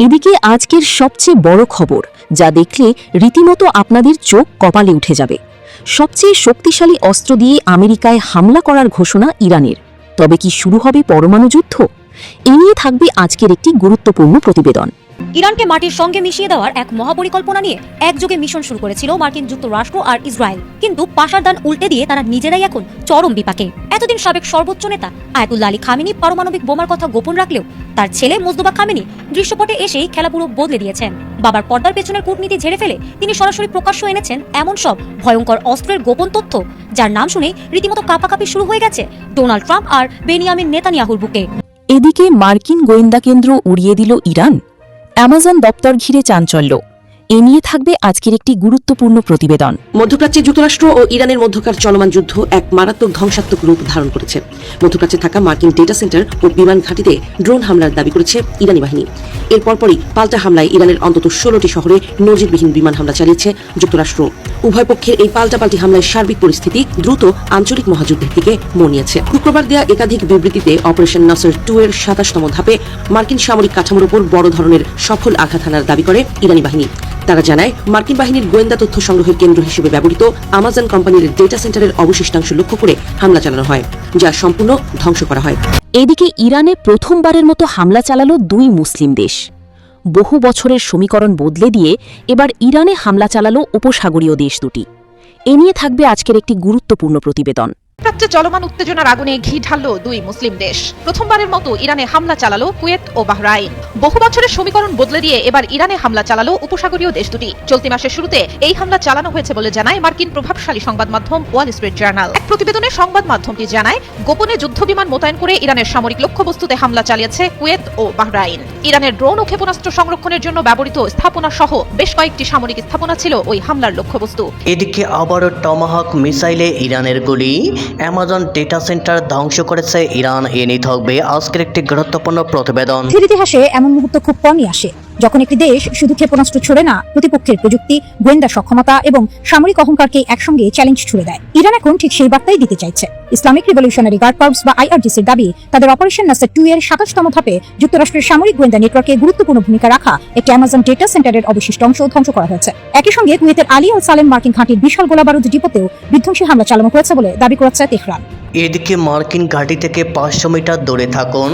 এদিকে আজকের সবচেয়ে বড় খবর, যা দেখলে রীতিমতো আপনাদের চোখ কপালে উঠে যাবে। সবচেয়ে শক্তিশালী অস্ত্র দিয়ে আমেরিকায় হামলা করার ঘোষণা ইরানের। তবে কি শুরু হবে পরমাণু যুদ্ধ? এ নিয়ে থাকবে আজকের একটি গুরুত্বপূর্ণ প্রতিবেদন। ইরানকে মাটির সঙ্গে মিশিয়ে দেওয়ার এক মহাপরিকল্পনা নিয়ে একযোগে মিশন শুরু করেছিল মার্কিন যুক্তরাষ্ট্র আর ইসরায়েল, কিন্তু পাশার দান উল্টে দিয়ে তারা নিজেরাই এখন চরম বিপাকে। এতদিন সাবেক সর্বোচ্চ নেতা আয়াতুল্লাহ আলী খামেনি পারমাণবিক বোমার কথা গোপন রাখলেও তার ছেলে মোজতবা খামেনি দৃশ্যপটে এসেই খেলা পুরো বদলে দিয়েছেন। বাবার পর্দার পেছনের কূটনীতি ঝেড়ে ফেলে তিনি সরাসরি প্রকাশ্য এনেছেন এমন সব ভয়ঙ্কর অস্ত্রের গোপন তথ্য, যার নাম শুনে রীতিমতো কাঁপাকাঁপি শুরু হয়ে গেছে ডোনাল্ড ট্রাম্প আর বেনিয়ামিন নেতানিয়াহুর বুকে। এদিকে মার্কিন গোয়েন্দা কেন্দ্র উড়িয়ে দিল ইরান, অ্যামাজন দপ্তর ঘিরে চাঞ্চল্য। এ নিয়ে থাকবে আজকের একটি গুরুত্বপূর্ণ প্রতিবেদন। মধ্যপ্রাচ্যে যুক্তরাষ্ট্র ও ইরানের মধ্যকার চলমান যুদ্ধ এক মারাত্মক ধ্বংসাত্মক রূপ ধারণ করেছে। মধ্যপ্রাচ্যে থাকা মার্কিন ডেটা সেন্টার ও বিমান ঘাঁটিতে ড্রোন হামলার দাবি করেছে ইরানি বাহিনী। এর পরপরই পাল্টা হামলায় ইরানের অন্তত 16টি শহরে নজিরবিহীন বিমান হামলা চালিয়েছে যুক্তরাষ্ট্র। উভয় পক্ষের এই পাল্টাপাল্টি হামলায় সার্বিক পরিস্থিতি দ্রুত আঞ্চলিক মহাযুদ্ধের দিকে মোড় নিয়েছে। শুক্রবার দেয়া একাধিক বিবৃতিতে অপারেশন নাসর 2 এর 27তম ধাপে মার্কিন সামরিক কাঠামোর উপর বড় ধরনের সফল আঘাত হানার দাবি করে ইরানি বাহিনী। তারা জানায়, মার্কিন বাহিনীর গোয়েন্দা তথ্য সংগ্রহের কেন্দ্র হিসেবে ব্যবহৃত আমাজন কোম্পানির ডেটা সেন্টারের অবশিষ্টাংশ লক্ষ্য করে হামলা চালানো হয়, যা সম্পূর্ণ ধ্বংস করা হয়। এদিকে ইরানে প্রথমবারের মতো হামলা চালালো 2 মুসলিম দেশ। বহু বছরের সমীকরণ বদলে দিয়ে এবার ইরানে হামলা চালালো উপসাগরীয় দেশ দুটি। এ নিয়ে থাকবে আজকের একটি গুরুত্বপূর্ণ প্রতিবেদন। মধ্যপ্রাচ্যে চলমান উত্তেজনার আগুনে ঘি ঢাললো 2 মুসলিম দেশ। প্রথমবারের মতো ইরানে হামলা চালালো কুয়েত ও বাহরাইন। বহু বছরের সমীকরণ বদলে দিয়ে এবার ইরানে হামলা চালালো উপসাগরীয় দেশ দুটি। চলতি মাসের শুরুতে এই হামলা চালানো হয়েছে বলে জানায় মার্কিন প্রভাবশালী সংবাদ মাধ্যম ওয়াল স্ট্রিট জার্নাল। এক প্রতিবেদনে সংবাদ মাধ্যমটি জানায়, গোপনে যুদ্ধবিমান মোতায়েন করে ইরানের সামরিক লক্ষ্যবস্তুতে হামলা চালিয়েছে কুয়েত ও বাহরাইন। ইরানের ড্রোন ও ক্ষেপণাস্ত্র সংরক্ষণের জন্য ব্যবহৃত স্থাপনা সহ বেশ কয়েকটি সামরিক স্থাপনা ছিল ওই হামলার লক্ষ্যবস্তু। এদিকে আবারও টমাহক মিসাইলে ইরানের গুলি অ্যামাজন ডেটা সেন্টার ধ্বংস করেছে ইরান। এ নিয়ে থাকবে আজকের একটি গুরুত্বপূর্ণ প্রতিবেদন। ইতিহাসে এমন মুহূর্ত খুব কমই আসে যখন একটি দেশ শুধু ক্ষেপণাস্ত্র ছড়ে না, প্রতিপক্ষের প্রযুক্তি, গোয়েন্দা সক্ষমতা এবং সামরিক অহংকারকে একসঙ্গে চ্যালেঞ্জ ছুড়ে দেয়। ইরান এখন ঠিক সেই বার্তাই দিতে চাইছে। ইসলামিক রিভলিউশনারি গার্ড কর্পস বা IRGC-র দাবি, তাদের অপারেশন নাসর 2 এর 27তম ধাপে যুক্তরাষ্ট্রের সামরিক গোয়েন্দা নেটওয়ার্কে গুরুত্বপূর্ণ ভূমিকা রাখা একটি অ্যামাজন ডেটা সেন্টারের অবশিষ্ট অংশ ধ্বংস করা হয়েছে। একই সঙ্গে কুয়েতের আলী আল সালেম মার্কিন ঘাঁটির বিশাল গোলাবারুদ ডিপোতেও বিধ্বংসী হামলা চালানো হয়েছে বলে দাবি করেছে তেহরান। এদিকে মার্কিন ঘাঁটি থেকে 500 মিটার দূরে থাকুন,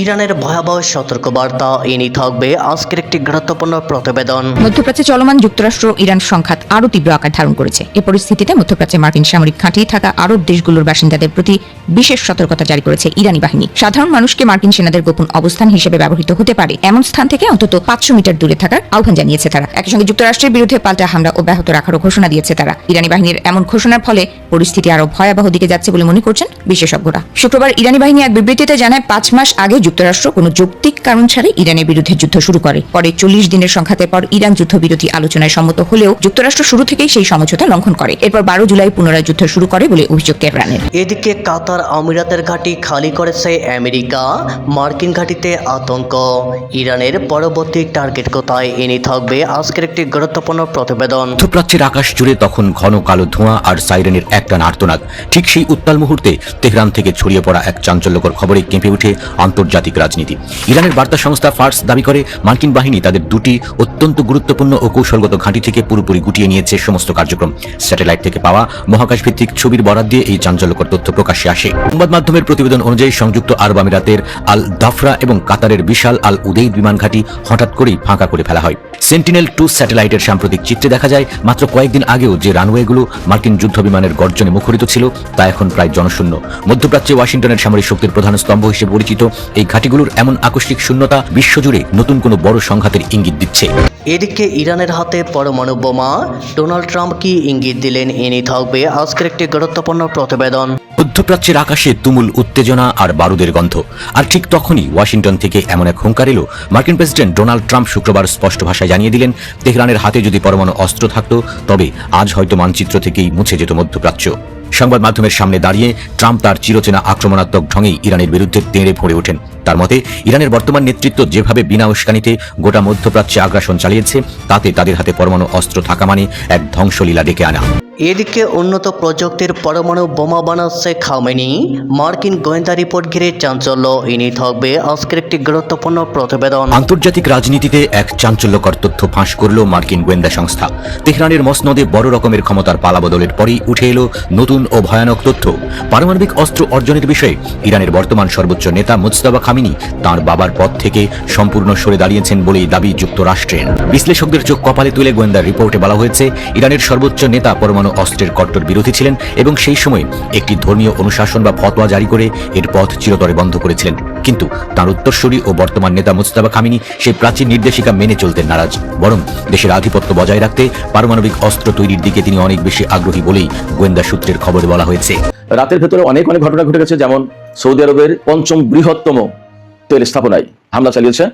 ইরানের ভয়াবহ সতর্কবার্তা। এ নিয়ে থাকবে আজকের একটি গুরুত্বপূর্ণ প্রতিবেদন। মধ্যপ্রাচ্যে চলমান যুক্তরাষ্ট্র ইরান সংঘাত আরও তীব্র আকার ধারণ করেছে। এ পরিস্থিতিতে মধ্যপ্রাচ্যে মার্কিন সামরিক ঘাঁটি থাকা আরব দেশগুলোর বাসিন্দাদের প্রতি বিশেষ সতর্কতা জারি করেছে ইরানি বাহিনী। সাধারণ মানুষকে মার্কিন সেনাদের গোপন অবস্থান হিসেবে ব্যবহৃত হতে পারে এমন স্থান থেকে অন্তত 500 মিটার দূরে থাকার আহ্বান জানিয়েছে তারা। একই সঙ্গে যুক্তরাষ্ট্রের বিরুদ্ধে পাল্টা হামলা অব্যাহত রাখারও ঘোষণা দিয়েছে তারা। ইরানি বাহিনীর এমন ঘোষণার ফলে পরিস্থিতি আরও ভয়াবহ দিকে যাচ্ছে বলে মনে করছেন বিশেষজ্ঞরা। শুক্রবার ইরানি বাহিনী এক বিবৃতিতে জানায়, 5 মাস আগে যুক্তরাষ্ট্র কোনো যৌক্তিক কারণ ছাড়াই ইরানের বিরুদ্ধে যুদ্ধ শুরু করে। পরে 40 দিনের সংঘাতের পর ইরান যুদ্ধবিরতি আলোচনায় সম্মত হলেও যুক্তরাষ্ট্র শুরু থেকেই সেই সমঝোতা লঙ্ঘন করে। এরপর 12 জুলাই পুনরায় যুদ্ধ শুরু করে বলে অভিযোগ তেহরানের। এদিকে কাতার আমিরাতের ঘাঁটি খালি করেছে আমেরিকা। মার্কিন ঘাঁটিতে আতঙ্ক, ইরানের পরবর্তী টার্গেট কোথায়? এ নিয়ে থাকবে আজকের একটি গুরুত্বপূর্ণ প্রতিবেদন। মধ্যপ্রাচ্যের আকাশ জুড়ে তখন ঘন কালো ধোঁয়া আর সাইরেনের একটানা আর্তনাদ। ঠিক সেই উত্তাল মুহূর্তে তেহরান থেকে ছড়িয়ে পড়া এক চাঞ্চল্যকর খবরে কেঁপে ওঠে আন্তর্জাতিক রাজনীতি। ইরানের বার্তা সংস্থা ফার্স দাবি করে, মার্কিন বাহিনী তাদের 2টি অত্যন্ত গুরুত্বপূর্ণ ও কৌশলগত ঘাঁটি থেকে পুরোপুরি গুটিয়ে নিয়েছে সমস্ত কার্যক্রম। স্যাটেলাইট থেকে পাওয়া মহাকাশ ভিত্তিক ছবির বরাত দিয়ে এই চাঞ্চল্যকর তথ্য প্রকাশ্যে আসে। সংবাদ মাধ্যমের প্রতিবেদন অনুযায়ী সংযুক্ত আরব আমিরাতের আল দাফরা এবং কাতারের বিশাল আল উদেইদ বিমান ঘাঁটি হঠাৎ করেই ফাঁকা করে ফেলা হয়। সেন্টিনেল-2 স্যাটেলাইটের সাম্প্রতিক চিত্রে দেখা যায়, মাত্র কয়েকদিন আগেও যে রানওয়েগুলো মার্কিন যুদ্ধ বিমানের গর্জনে মুখরিত ছিল তা এখন প্রায় জনশূন্য। মধ্যপ্রাচ্যে ওয়াশিংটনের সামরিক শক্তির প্রধান স্তম্ভ হিসেবে পরিচিত এই ঘাঁটিগুলোর এমন আকস্মিক শূন্যতা বিশ্বজুড়ে নতুন কোনো বড় সংঘাতের ইঙ্গিত দিচ্ছে। এদিকে ইরানের হাতে পরমাণু বোমা, ডোনাল্ড ট্রাম্প কি ইঙ্গিত দিলেন? এ নিয়ে থাকবে আজকের একটি গুরুত্বপূর্ণ প্রতিবেদন। মধ্যপ্রাচ্যের আকাশে তুমুল উত্তেজনা আর বারুদের গন্ধ। আর ঠিক তখনই ওয়াশিংটন থেকে এমন এক হুঙ্কার এলো। মার্কিন প্রেসিডেন্ট ডোনাল্ড ট্রাম্প শুক্রবার স্পষ্ট ভাষায় জানিয়ে দিলেন, তেহরানের হাতে যদি পরমাণু অস্ত্র থাকতো তবে আজ হয়তো মানচিত্র থেকেই মুছে যেত মধ্যপ্রাচ্য। সংবাদ মাধ্যমের সামনে দাঁড়িয়ে ট্রাম্প তার চিরচেনা আক্রমণাত্মক ঢঙেই ইরানের বিরুদ্ধে তেড়ে ফুঁড়ে ওঠেন। তার মতে ইরানের বর্তমান নেতৃত্ব যেভাবে বিনা উস্কানিতে গোটা মধ্যপ্রাচ্যে আগ্রাসন চালিয়েছে, তাতে তাদের হাতে পরমাণু অস্ত্র থাকা মানে এক ধ্বংসলীলা ডেকে আনা। এদিকে উন্নত প্রযুক্তির পরমাণু বোমা বানাচ্ছে খামেনি। মার্কিন গোয়েন্দা রিপোর্ট ঘিরে চাঞ্চল্য। ইনি থাকবে আজকের একটি গুরুত্বপূর্ণ প্রতিবেদন। আন্তর্জাতিক রাজনীতিতে এক চাঞ্চল্যকর তথ্য ফাঁস করল মার্কিন গোয়েন্দা সংস্থা। তেহরানের মসনদে বড় রকমের ক্ষমতার পালাবদলের পরেই উঠে এলো নতুন ও ভয়ানক তথ্য। পারমাণবিক অস্ত্র অর্জনের বিষয়ে ইরানের বর্তমান সর্বোচ্চ নেতা মুজতবা খামেনি তাঁর বাবার পদ থেকে সম্পূর্ণ সরে দাঁড়িয়েছেন বলেই দাবি যুক্তরাষ্ট্রের। বিশ্লেষকদের চোখ কপালে তুলে গোয়েন্দা রিপোর্টে বলা হয়েছে, ইরানের সর্বোচ্চ নেতা পরমাণু অস্ত্রের কট্টর বিরোধী ছিলেন এবং সেই সময় একটি ধর্মীয় অনুশাসন বা ফতোয়া জারি করে এর পথ চিরতরে বন্ধ করেছিলেন। কিন্তু তার উত্তরসূরি ও বর্তমান নেতা মুজতবা খামেনি সেই প্রাচীন নির্দেশিকা মেনে চলতে নারাজ। বরং দেশের আধিপত্য বজায় রাখতে পারমাণবিক অস্ত্র তৈরির দিকে তিনি অনেক বেশি আগ্রহী বলেই গোয়েন্দা সূত্রের খবরে বলা হয়েছে। রাতের ভেতরে অনেক ঘটনা ঘটে গেছে। যেমন সৌদি আরবের ৫ম বৃহত্তম তেল স্থাপনায় হামলা চালিয়েছে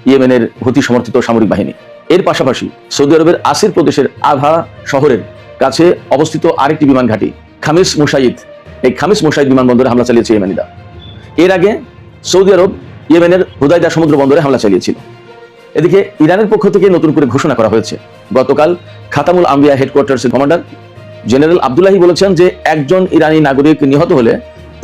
ইয়েমেনের হুতি সমর্থিত সামরিক বাহিনী। এর পাশাপাশি সৌদি আরবের আসির প্রদেশের আভা শহরের কাছে অবস্থিত আরেকটি বিমান ঘাঁটি খামিস মুশাইদ, এই খামিস মুশাইদ বিমানবন্দরে হামলা চালিয়েছে ইয়েমেনিরা। এর আগে সৌদি আরব ইয়েমেনের হুদাইদা সমুদ্র বন্দরে হামলা চালিয়েছিল। এদিকে ইরানের পক্ষ থেকে নতুন করে ঘোষণা করা হয়েছে। গতকাল খাতামুল আম্বিয়া হেডকোয়ার্টার্সের কমান্ডার জেনারেল আব্দুল্লাহি বলেছেন যে একজন ইরানি নাগরিক নিহত হলে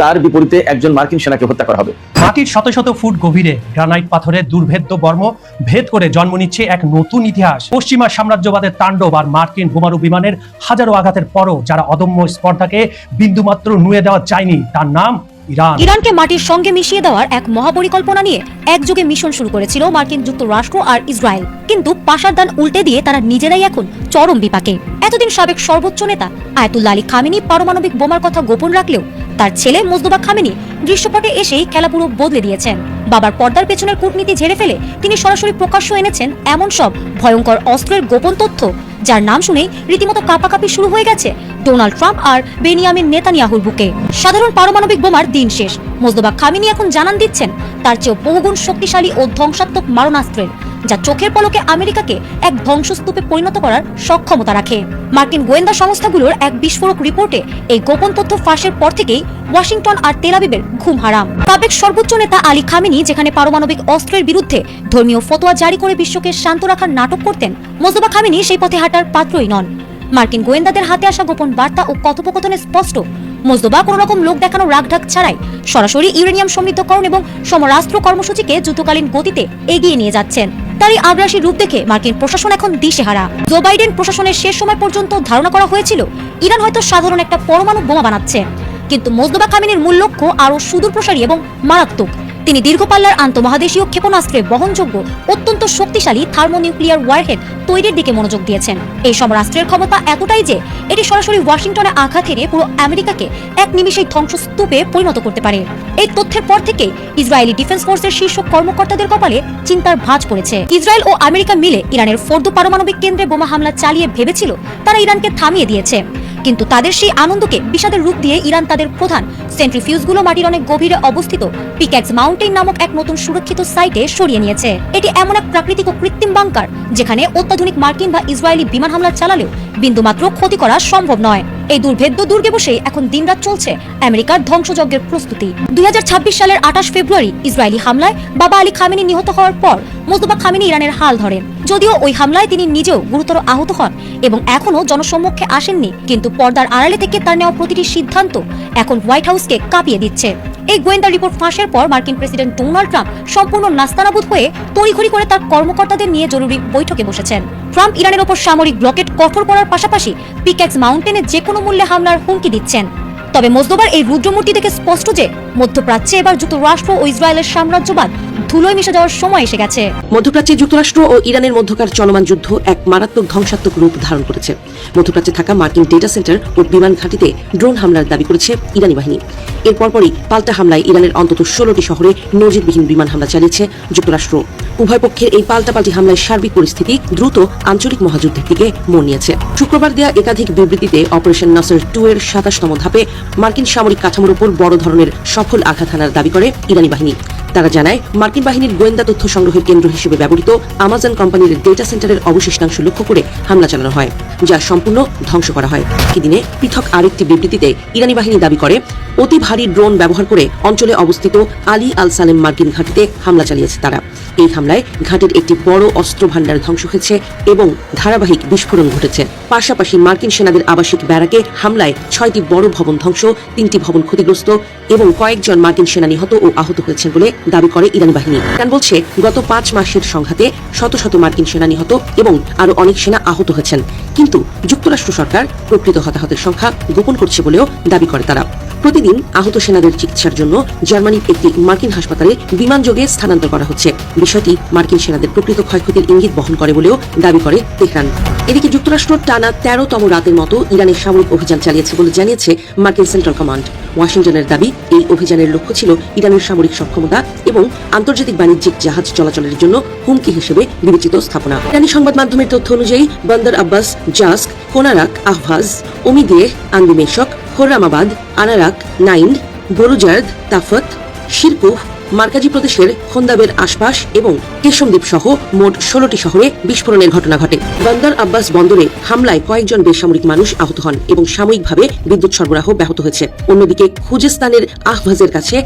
তার বিপরীতে একজন মার্কিন সেনাকে হত্যা করা হবে। মাটির শত শত ফুট গভীরে গ্রানাইট পাথরের দুর্ভেদ্য বর্ম ভেদ করে জন্ম নিচ্ছে এক নতুন ইতিহাস। পশ্চিমা সাম্রাজ্যবাদের তাণ্ডব আর মার্কিন বোমারু বিমানের হাজারো আঘাতের পরও যারা অদম্য স্পর্ধাকে বিন্দুমাত্র নুয়ে দেওয়া যায়নি, তার নাম ইরান। ইরানকে মাটির সঙ্গে মিশিয়ে দেওয়ার এক মহাপরিকল্পনা নিয়ে একযোগে মিশন শুরু করেছিল মার্কিন যুক্তরাষ্ট্র আর ইসরায়েল, কিন্তু পাশার দান উল্টে দিয়ে তারা নিজেরাই এখন চরম বিপাকে। এতদিন সাবেক সর্বোচ্চ নেতা আয়াতুল্লাহ আলী খামেনি পারমাণবিক বোমার কথা গোপন রাখলেও তার ছেলে মুজতবা খামেনি দৃশ্যপটে এসেই খেলা পুরো বদলে দিয়েছেন। বাবার পর্দার পেছনের কূটনীতি ঝেড়ে ফেলে তিনি সরাসরি প্রকাশ্য এনেছেন এমন সব ভয়ঙ্কর অস্ত্রের গোপন তথ্য, যার নাম শুনেই রীতিমতো কাঁপাকাঁপি শুরু হয়ে গেছে ডোনাল্ড ট্রাম্প আর বেনিয়ামিন নেতানিয়াহুর বুকে। সাধারণ পারমাণবিক বোমার দিন শেষ, মুজতবা খামেনি এখন জানান দিচ্ছেন তার চেয়েও বহুগুণ শক্তিশালী ও ধ্বংসাত্মক মারণাস্ত্রের, যা চোখের পলকে আমেরিকাকে এক ধ্বংসস্তূপে পরিণত করার সক্ষমতা রাখে। মার্কিন গোয়েন্দা সংস্থাগুলোর এক বিস্ফোরক রিপোর্টে এই গোপন তথ্য ফাঁসের পর থেকেই ওয়াশিংটন আর তেল আবিবের ঘুম হারাম। সাবেক সর্বোচ্চ নেতা আলী খামেনি যেখানে পারমাণবিক অস্ত্রের বিরুদ্ধে ধর্মীয় ফতোয়া জারি করে বিশ্বকে শান্ত রাখার নাটক করতেন, মুজতবা খামেনি সেই পথে হাঁটার পাত্রই নন। মার্কিন গোয়েন্দাদের হাতে আসা গোপন বার্তা ও কথোপকথনে স্পষ্ট, মুজতবা কোনো রকম লোক দেখানো রাগঢাক ছাড়াই সরাসরি ইউরেনিয়াম সমৃদ্ধকরণ এবং সমরাস্ত্র কর্মসূচিকে যুদ্ধকালীন গতিতে এগিয়ে নিয়ে যাচ্ছেন। তার এই আগ্রাসী রূপ দেখে মার্কিন প্রশাসন এখন দিশেহারা। জো বাইডেন প্রশাসনের শেষ সময় পর্যন্ত ধারণা করা হয়েছিল ইরান হয়তো সাধারণ একটা পরমাণু বোমা বানাচ্ছে, কিন্তু মুজতবা খামেনির মূল লক্ষ্য আরও সুদূরপ্রসারী এবং মারাত্মক। তিনি দীর্ঘপাল্লার আন্তঃমহাদেশীয় ক্ষেপণাস্ত্রে বহনযোগ্য অত্যন্ত শক্তিশালী থার্মোনিউক্লিয়ার ওয়ারহেড তৈরির দিকে মনোযোগ দিয়েছেন। এই সমরাস্ত্রের ক্ষমতা এতটাই যে এটি সরাসরি ওয়াশিংটনে আঘাত হেরে পুরো আমেরিকাকে এক নিমিষেই ধ্বংসস্তূপে পরিণত করতে পারে। এই তথ্যের পর থেকে ইসরায়েলি ডিফেন্স ফোর্সের শীর্ষ কর্মকর্তাদের কপালে চিন্তার ভাঁজ পড়েছে। ইসরায়েল ও আমেরিকা মিলে ইরানের ফোর্দো পারমাণবিক কেন্দ্রে বোমা হামলা চালিয়ে ভেবেছিল তারা ইরানকে থামিয়ে দিয়েছে, কিন্তু তাদের সেই আনন্দকে বিষাদের রূপ দিয়ে ইরান তাদের প্রধান সেন্ট্রিফিউজগুলো মাটির অনেক গভীরে অবস্থিত পিক্যাক্স মাউন্টেন নামক এক নতুন সুরক্ষিত সাইটে সরিয়ে নিয়েছে। এটি এমন এক প্রাকৃতিক ও কৃত্রিম বাংকার যেখানে অত্যাধুনিক মার্কিন বা ইসরায়েলি বিমান হামলা চালালেও বিন্দুমাত্র ক্ষতি করা সম্ভব নয়। এই দুর্ভেদ্য দুর্গে বসেই এখন দিনরাত চলছে আমেরিকার ধ্বংসযজ্ঞের প্রস্তুতি। 2026 সালের 28 ফেব্রুয়ারি ইসরায়েলি হামলায় বাবা আলী খামেনি নিহত হওয়ার পর মুজতবা খামেনি ইরানের হাল ধরেন। যদিও ওই হামলায় তিনি নিজেও গুরুতর আহত হন এবং এখনো জনসম্মুখে আসেননি, কিন্তু পর্দার আড়ালে থেকে তার নেওয়া প্রতিটি সিদ্ধান্ত এখন হোয়াইট হাউসকে কাঁপিয়ে দিচ্ছে। এই গোয়েন্দা রিপোর্ট ফাঁসের পর মার্কিন প্রেসিডেন্ট ডোনাল্ড ট্রাম্প সম্পূর্ণ নাস্তানাবুদ হয়ে তড়িঘড়ি করে তার কর্মকর্তাদের নিয়ে জরুরি বৈঠকে বসেছেন। ট্রাম্প ইরানের ওপর সামরিক ব্লকেট কঠোর করার পাশাপাশি পিক্যাক্স মাউন্টেনে যে কোনো মূল্যে হামলার হুমকি দিচ্ছেন। তবে মুজতবার এই রুদ্রমূর্তি দেখে স্পষ্ট যে মধ্যপ্রাচ্যে এবার যুক্তরাষ্ট্র ও ইসরায়েলের সাম্রাজ্যবাদ ধুলোয় মিশে যাওয়ার সময় এসে গেছে। মধ্যপ্রাচ্যে যুক্তরাষ্ট্র ও ইরানের মধ্যকার চলমান যুদ্ধ এক মারাত্মক ধ্বংসাত্মক রূপ ধারণ করেছে। মধ্যপ্রাচ্যে থাকা মার্কিন ডেটা সেন্টার ও বিমান ঘাঁটিতে ড্রোন হামলার দাবি করেছে ইরানি বাহিনী। এর পরপরই পাল্টা হামলায় ইরানের অন্তত 16টি শহরে নজিরবিহীন বিমান হামলা চালিয়েছে যুক্তরাষ্ট্র। উভয় পক্ষের এই পাল্টাপাল্টি হামলায় সার্বিক পরিস্থিতি দ্রুত আঞ্চলিক মহাযুদ্ধের দিকে মোড় নিয়েছে। শুক্রবার দেয়া একাধিক বিবৃতিতে অপারেশন নাসর 2 এর 27তম ধাপে মার্কিন সামরিক কাঠামোর উপর বড় ধরনের সফল আঘাত হানার দাবি করে ইরানি বাহিনী। তারা জানায় মার্কিন বাহিনীর গোয়েন্দা তথ্য সংগ্রহের কেন্দ্র হিসেবে ব্যবহৃত আমাজন কোম্পানির ডেটা সেন্টারের অবশিষ্টাংশ লক্ষ্য করে হামলা চালানো হয়, যা সম্পূর্ণ ধ্বংস করা হয়। একই দিনে পৃথক আরেকটি বিবৃতিতে ইরানি বাহিনী দাবি করে অতি ভারী ড্রোন ব্যবহার করে অঞ্চলে অবস্থিত আলী আল সালেম মার্কিন ঘাঁটিতে হামলা চালিয়েছে তারা। এই হামলায় ঘাঁটির একটি বড় অস্ত্র ভাণ্ডার ধ্বংস হয়েছে এবং ধারাবাহিক বিস্ফোরণ ঘটেছে। পাশাপাশি মার্কিন সেনাদের আবাসিক ব্যারাকে হামলায় 6টি বড় ভবন ধ্বংস, 3টি ভবন ক্ষতিগ্রস্ত এবং কয়েকজন মার্কিন সেনা নিহত ও আহত হয়েছেন বলে দাবি করে ইরানি বাহিনী। ইরান বলছে গত 5 মাসের সংঘাতে শত শত মার্কিন সেনা নিহত এবং আরো অনেক সেনা আহত হয়েছেন, কিন্তু যুক্তরাষ্ট্র সরকার প্রকৃত হতাহতের সংখ্যা গোপন করছে বলেও দাবি করে তারা। প্রতিদিন আহত সেনাদের চিকিৎসার জন্য জার্মানির একটি মার্কিন হাসপাতালে বিমানযোগে স্থানান্তর করা হচ্ছে। বিষয়টি মার্কিন সেনাদের প্রকৃত ক্ষয়ক্ষতির ইঙ্গিত বহন করে বলেও দাবি করে তেহরান। এদিকে যুক্তরাষ্ট্র টানা 13তম রাতের মতো ইরানের সামরিক অভিযান চালিয়েছে বলে জানিয়েছে মার্কিন সেন্ট্রাল কমান্ড। ওয়াশিংটনের দাবি, এই অভিযানের লক্ষ্য ছিল ইরানের সামরিক সক্ষমতা এবং আন্তর্জাতিক বাণিজ্যিক জাহাজ চলাচলের জন্য হুমকি হিসেবে বিবেচিত স্থাপনা। ইরানি সংবাদ মাধ্যমের তথ্য অনুযায়ী বন্দর আব্বাস, জাস্ক, কোনারাক, আহভাজ, ওমিদিয়েহ, আন্দিমেশক, খোররামাবাদ, আনারাক, নাইন্ড, বরুজার্দ, তাফত, শিরকুহ, মার্কাজি প্রদেশের খন্দাবের আশপাশ এবং কেশমদ্বীপ সহ মোট 16টি শহরে বিস্ফোরণের ঘটনা ঘটে। বন্দর আব্বাস বন্দরে হামলায় কয়েকজন বেসামরিক মানুষ আহত হন এবং সাময়িকভাবে বিদ্যুৎ সরবরাহ ব্যাহত হয়েছে। অন্যদিকে খুজেস্তানের আহভাজের কাছে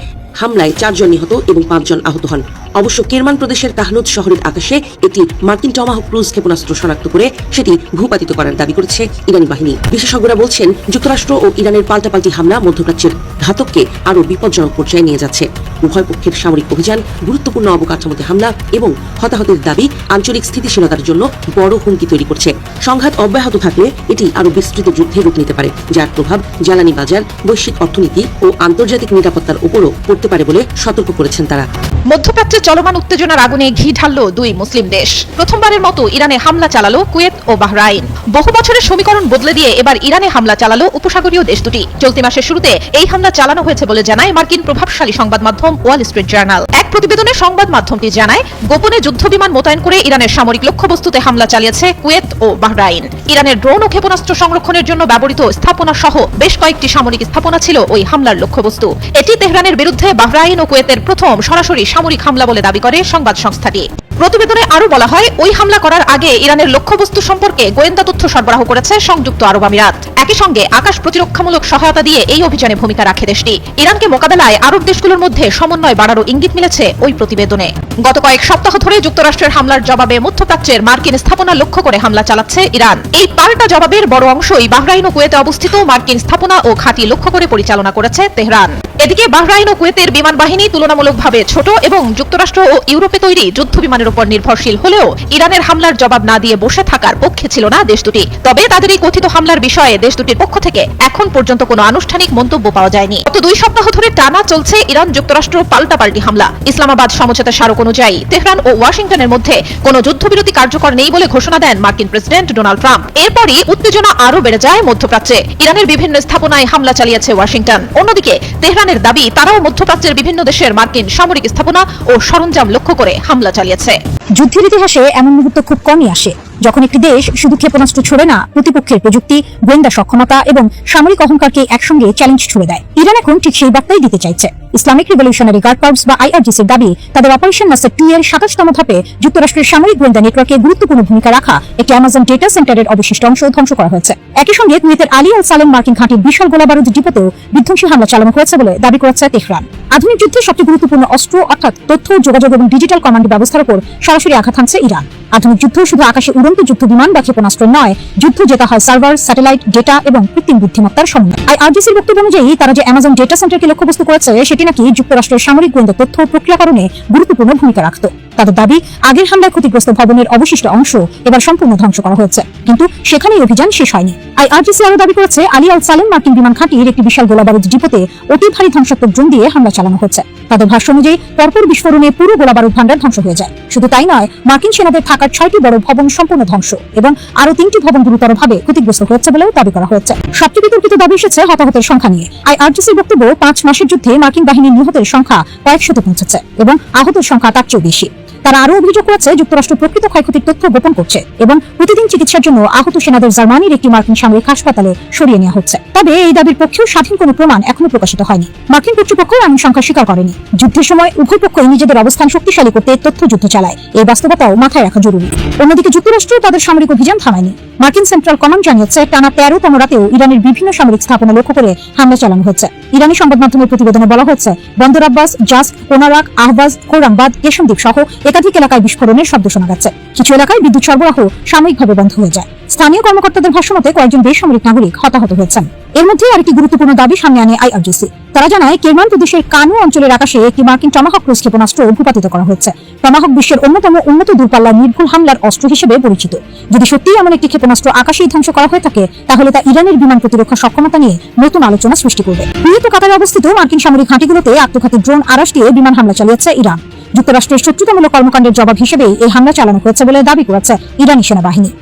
হামলায় 4 জন নিহত এবং 5 জন আহত হন। অবশ্য কেরমান প্রদেশের কাহনুদ শহরের আকাশে একটি মার্কিন টমাহক ক্রুজ ক্ষেপণাস্ত্র শনাক্ত করে সেটি ভূপাতিত করার দাবি করেছে ইরানি বাহিনী। বিশেষজ্ঞরা বলছেন যুক্তরাষ্ট্র ও ইরানের পাল্টাপাল্টি হামলা মধ্যপ্রাচ্যের ঘাতককে আরও বিপজ্জনক পর্যায়ে নিয়ে যাচ্ছে। উভয় পক্ষের সামরিক অভিযান, গুরুত্বপূর্ণ অবকাঠামোতে হামলা এবং হতাহতের দাবি আঞ্চলিক স্থিতিশীলতার জন্য বড় হুমকি তৈরি করছে। সংঘাত অব্যাহত থাকলে এটি আরও বিস্তৃত যুদ্ধে রূপ নিতে পারে, যার প্রভাব জ্বালানি বাজার, বৈশ্বিক অর্থনীতি ও আন্তর্জাতিক নিরাপত্তার উপরও পড়তে পারে বলে সতর্ক করেছেন তারা। মধ্যপ্রাচ্যে চলমান উত্তেজনার আগুনে ঘি ঢাললো 2 মুসলিম দেশ। প্রথমবারের মতো ইরানে হামলা চালালো কুয়েত ও বাহরাইন। বহু বছরের সমীকরণ বদলে দিয়ে এবার ইরানে হামলা চালালো উপসাগরীয় দেশ দুটি। চলতি মাসের শুরুতে এই হামলা চালানো হয়েছে বলে জানায় মার্কিন প্রভাবশালী সংবাদ মাধ্যম ওয়াল স্ট্রিট জার্নাল। এক প্রতিবেদনে সংবাদ মাধ্যমটি জানায়, গোপনে যুদ্ধবিমান মোতায়েন করে ইরানের সামরিক লক্ষ্যবস্তুতে হামলা চালিয়েছে কুয়েত ও বাহরাইন। ইরানের ড্রোন ও ক্ষেপণাস্ত্র সংরক্ষণের জন্য ব্যবহৃত স্থাপনা সহ বেশ কয়েকটি সামরিক স্থাপনা ছিল ওই হামলার লক্ষ্যবস্তু। এটি তেহরানের বিরুদ্ধে বাহরাইন ও কুয়েতের প্রথম সরাসরি সামরিক হামলা বলে দাবি করে সংবাদ সংস্থাটি। প্রতিবেদনে আরো বলা হয়, ওই হামলা করার আগে ইরানের লক্ষ্যবস্তু সম্পর্কে গোয়েন্দা তথ্য সরবরাহ করেছে সংযুক্ত আরব আমিরাত। একই সঙ্গে আকাশ প্রতিরক্ষামূলক সহায়তা দিয়ে এই অভিযানে ভূমিকা রাখে দেশটি। ইরানকে মোকাবেলায় আরব দেশগুলোর মধ্যে সমন্বয় বাড়ারও ইঙ্গিত মিলেছে ওই প্রতিবেদনে। গত কয়েক সপ্তাহ ধরে যুক্তরাষ্ট্রের হামলার জবাবে মধ্যপ্রাচ্যের মার্কিন স্থাপনা লক্ষ্য করে হামলা চালাচ্ছে ইরান। এই পাল্টা জবাবের বড় অংশই বাহরাইন ও কুয়েতে অবস্থিত মার্কিন স্থাপনা ও ঘাঁটি লক্ষ্য করে পরিচালনা করেছে তেহরান। এদিকে বাহরাইন ও কুয়েতের বিমান বাহিনী তুলনামূলকভাবে ছোট এবং যুক্তরাষ্ট্র ও ইউরোপে তৈরি যুদ্ধ বিমানের উপর নির্ভরশীল হলেও ইরানের হামলার জবাব না দিয়ে বসে থাকার পক্ষে ছিল না দেশ দুটি। তবে তাদের এই কথিত হামলার বিষয়ে দেশ দুটির পক্ষ থেকে এখন পর্যন্ত কোনো আনুষ্ঠানিক মন্তব্য পাওয়া যায়নি। গত 2 সপ্তাহ ধরে টানা চলছে ইরান যুক্তরাষ্ট্র পাল্টাপাল্টি হামলা। ইসলামাবাদ সমঝোতা স্মারক অনুযায়ী তেহরান ও ওয়াশিংটনের মধ্যে কোনো যুদ্ধবিরতি কার্যকর নেই বলে ঘোষণা দেন মার্কিন প্রেসিডেন্ট ডোনাল্ড ট্রাম্প। এরপরই উত্তেজনা আরো বেড়ে যায় মধ্যপ্রাচ্যে। ইরানের বিভিন্ন স্থাপনায় হামলা চালিয়েছে ওয়াশিংটন। অন্যদিকে তেহরানের দাবি, তারাও মধ্যপ্রাচ্যের বিভিন্ন দেশের মার্কিন সামরিক স্থাপনা ও সরঞ্জাম লক্ষ্য করে হামলা চালিয়েছে। যুদ্ধের ইতিহাসে এমন মুহূর্ত খুব কমই আসে যখন একটি দেশ শুধু ক্ষেপণাস্ত্র ছড়ে না, প্রতিপক্ষের প্রযুক্তি, গোয়েন্দা সক্ষমতা এবং সামরিক অহংকারকে একসঙ্গে চ্যালেঞ্জ ছুড়ে দেয়। ইরান এখন ঠিক সেই বার্তাই দিতে চাইছে। ইসলামিক রিভলিউশনারি গার্ড কর্পস বা আইআরজিসির দাবি, তাদের অপারেশন মাস্টার 2 এর 27তম ধাপে যুক্তরাষ্ট্রের সামরিক গোয়েন্দা নেটওয়ার্কে গুরুত্বপূর্ণ ভূমিকা রাখা একটি আমাজন ডেটা সেন্টারের অবশিষ্ট অংশ ধ্বংস করা হয়েছে। একই সঙ্গে কুয়েতের আলী আল সালেম মার্কিন ঘাঁটির বিশাল গোলাবারুদ ডিপোতেও বিধ্বংসী হামলা চালানো হয়েছে বলে দাবি করেছে তেহরান। আধুনিক যুদ্ধের সবচেয়ে গুরুত্বপূর্ণ অস্ত্র অর্থাৎ তথ্য, যোগাযোগ এবং ডিজিটাল কমান্ড ব্যবস্থার উপর সরাসরি আঘাত হানছে ইরান। আধুনিক যুদ্ধ শুধু আকাশে উড়ন্ত যুদ্ধ বিমান বা ক্ষেপণাস্ত্র নয়, যুদ্ধ জেতা হয় সার্ভার, স্যাটেলাইট, ডেটা এবং কৃত্রিম বুদ্ধিমত্তার সমন্বয়। আইআরজিসির বক্তব্য অনুযায়ী তারা যে অ্যামাজন ডেটা সেন্টারকে লক্ষ্যবস্তু করেছে সেটি নাকি যুক্তরাষ্ট্রের সামরিক গোয়েন্দা তথ্য প্রক্রিয়াকরণে গুরুত্বপূর্ণ ভূমিকা রাখত। তাদের দাবি, আগের হামলায় ক্ষতিগ্রস্ত ভবনের অবশিষ্ট অংশ এবার সম্পূর্ণ ধ্বংস করা হয়েছে, কিন্তু সেখানেই অভিযান শেষ হয়নি। আইআরজিসি আরও দাবি করেছে, আলী আল সালেম মার্কিন বিমান ঘাঁটির একটি বিশাল গোলাবারুদ ডিপোতে অতি ভারী ধ্বংসাত্মক ড্রোন দিয়ে হামলা চালানো হচ্ছে। তাদের ভাষ্য অনুযায়ী পরপর বিস্ফোরণে পুরো গোলাবারুদ ভান্ডার ধ্বংস হয়ে যায়। শুধু তাই নয়, মার্কিন সেনাদের থাকার 6টি বড় ভবন সম্পূর্ণ ধ্বংস এবং আরও 3টি ভবন গুরুতরভাবে ক্ষতিগ্রস্ত হয়েছে বলেও দাবি করা হয়েছে। সবচেয়ে বিতর্কিত দাবি এসেছে হতাহতের সংখ্যা নিয়ে। আইআরজিসির বক্তব্য, 5 মাসের যুদ্ধে মার্কিন বাহিনীর নিহতের সংখ্যা কয়েকশতে পৌঁছেছে এবং আহতের সংখ্যা তার চেয়েও বেশি। তারা আরও অভিযোগ করেছে যুক্তরাষ্ট্র প্রকৃত ক্ষয়ক্ষতির তথ্য গোপন করছে এবং প্রতিদিন চিকিৎসার জন্য আহত সেনাদের জার্মানির একটি মার্কিন সামরিক হাসপাতালে সরিয়ে নেওয়া হচ্ছে। তবে এই দাবির পক্ষেও স্বাধীন কোনো প্রমাণ এখনো প্রকাশিত হয়নি। মার্কিন কর্তৃপক্ষ এমন সংখ্যা স্বীকার করেনি। যুদ্ধের সময় উভয় পক্ষই নিজেদের অবস্থান শক্তিশালী করতে তথ্যযুদ্ধ চালায়, এই বাস্তবতাও মাথায় রাখা জরুরি। অন্যদিকে যুক্তরাষ্ট্র তাদের সামরিক অভিযান থামায়নি। মার্কিন সেন্ট্রাল কমান্ড জানিয়েছে টানা 13তম রাতেও ইরানের বিভিন্ন সামরিক স্থাপনা লক্ষ্য করে হামলা চালানো হচ্ছে। ইরানি সংবাদ মাধ্যমের প্রতিবেদনে বলা হয়েছে, বন্দর আব্বাস, জাস্ক, কোনারাক, আহবাজ, খোরামবাদ, কেশমদ্বীপ সহ একাধিক এলাকায় বিস্ফোরণের শব্দ শোনা যাচ্ছে। কিছু এলাকায় বিদ্যুৎ সরবরাহ সাময়িকভাবে বন্ধ হয়ে যায়। স্থানীয় কর্মকর্তাদের ভাষ্যমতে কয়েকজন বেসামরিক নাগরিক হতাহত হয়েছেন। এর মধ্যে আরেকটি গুরুত্বপূর্ণ দাবি সামনে আনে আইআরজিসি। তারা জানায়, কেরমান প্রদেশের কানু অঞ্চলের আকাশে একটি মার্কিন টমাহক ক্রুজ ক্ষেপণাস্ত্র ভূপাতিত করা হয়েছে। টমাহক বিশ্বের অন্যতম উন্নত দূরপাল্লার নির্ভুল হামলার অস্ত্র হিসেবে পরিচিত। যদি সত্যিই এমন একটি ক্ষেপণাস্ত্র আকাশেই ধ্বংস করা হয়ে থাকে, তাহলে তা ইরানের বিমান প্রতিরক্ষা সক্ষমতা নিয়ে নতুন আলোচনা সৃষ্টি করবে। কুয়েত ও কাতারে অবস্থিত মার্কিন সামরিক ঘাঁটিগুলোতে আত্মঘাতী ড্রোন আরাশ দিয়ে বিমান হামলা চালিয়েছে ইরান। যুক্তরাষ্ট্রের শত্রুতামূলক কর্মকাণ্ডের জবাব হিসেবেই এই হামলা চালানো হয়েছে বলে দাবি করেছে ইরানি সেনাবাহিনী।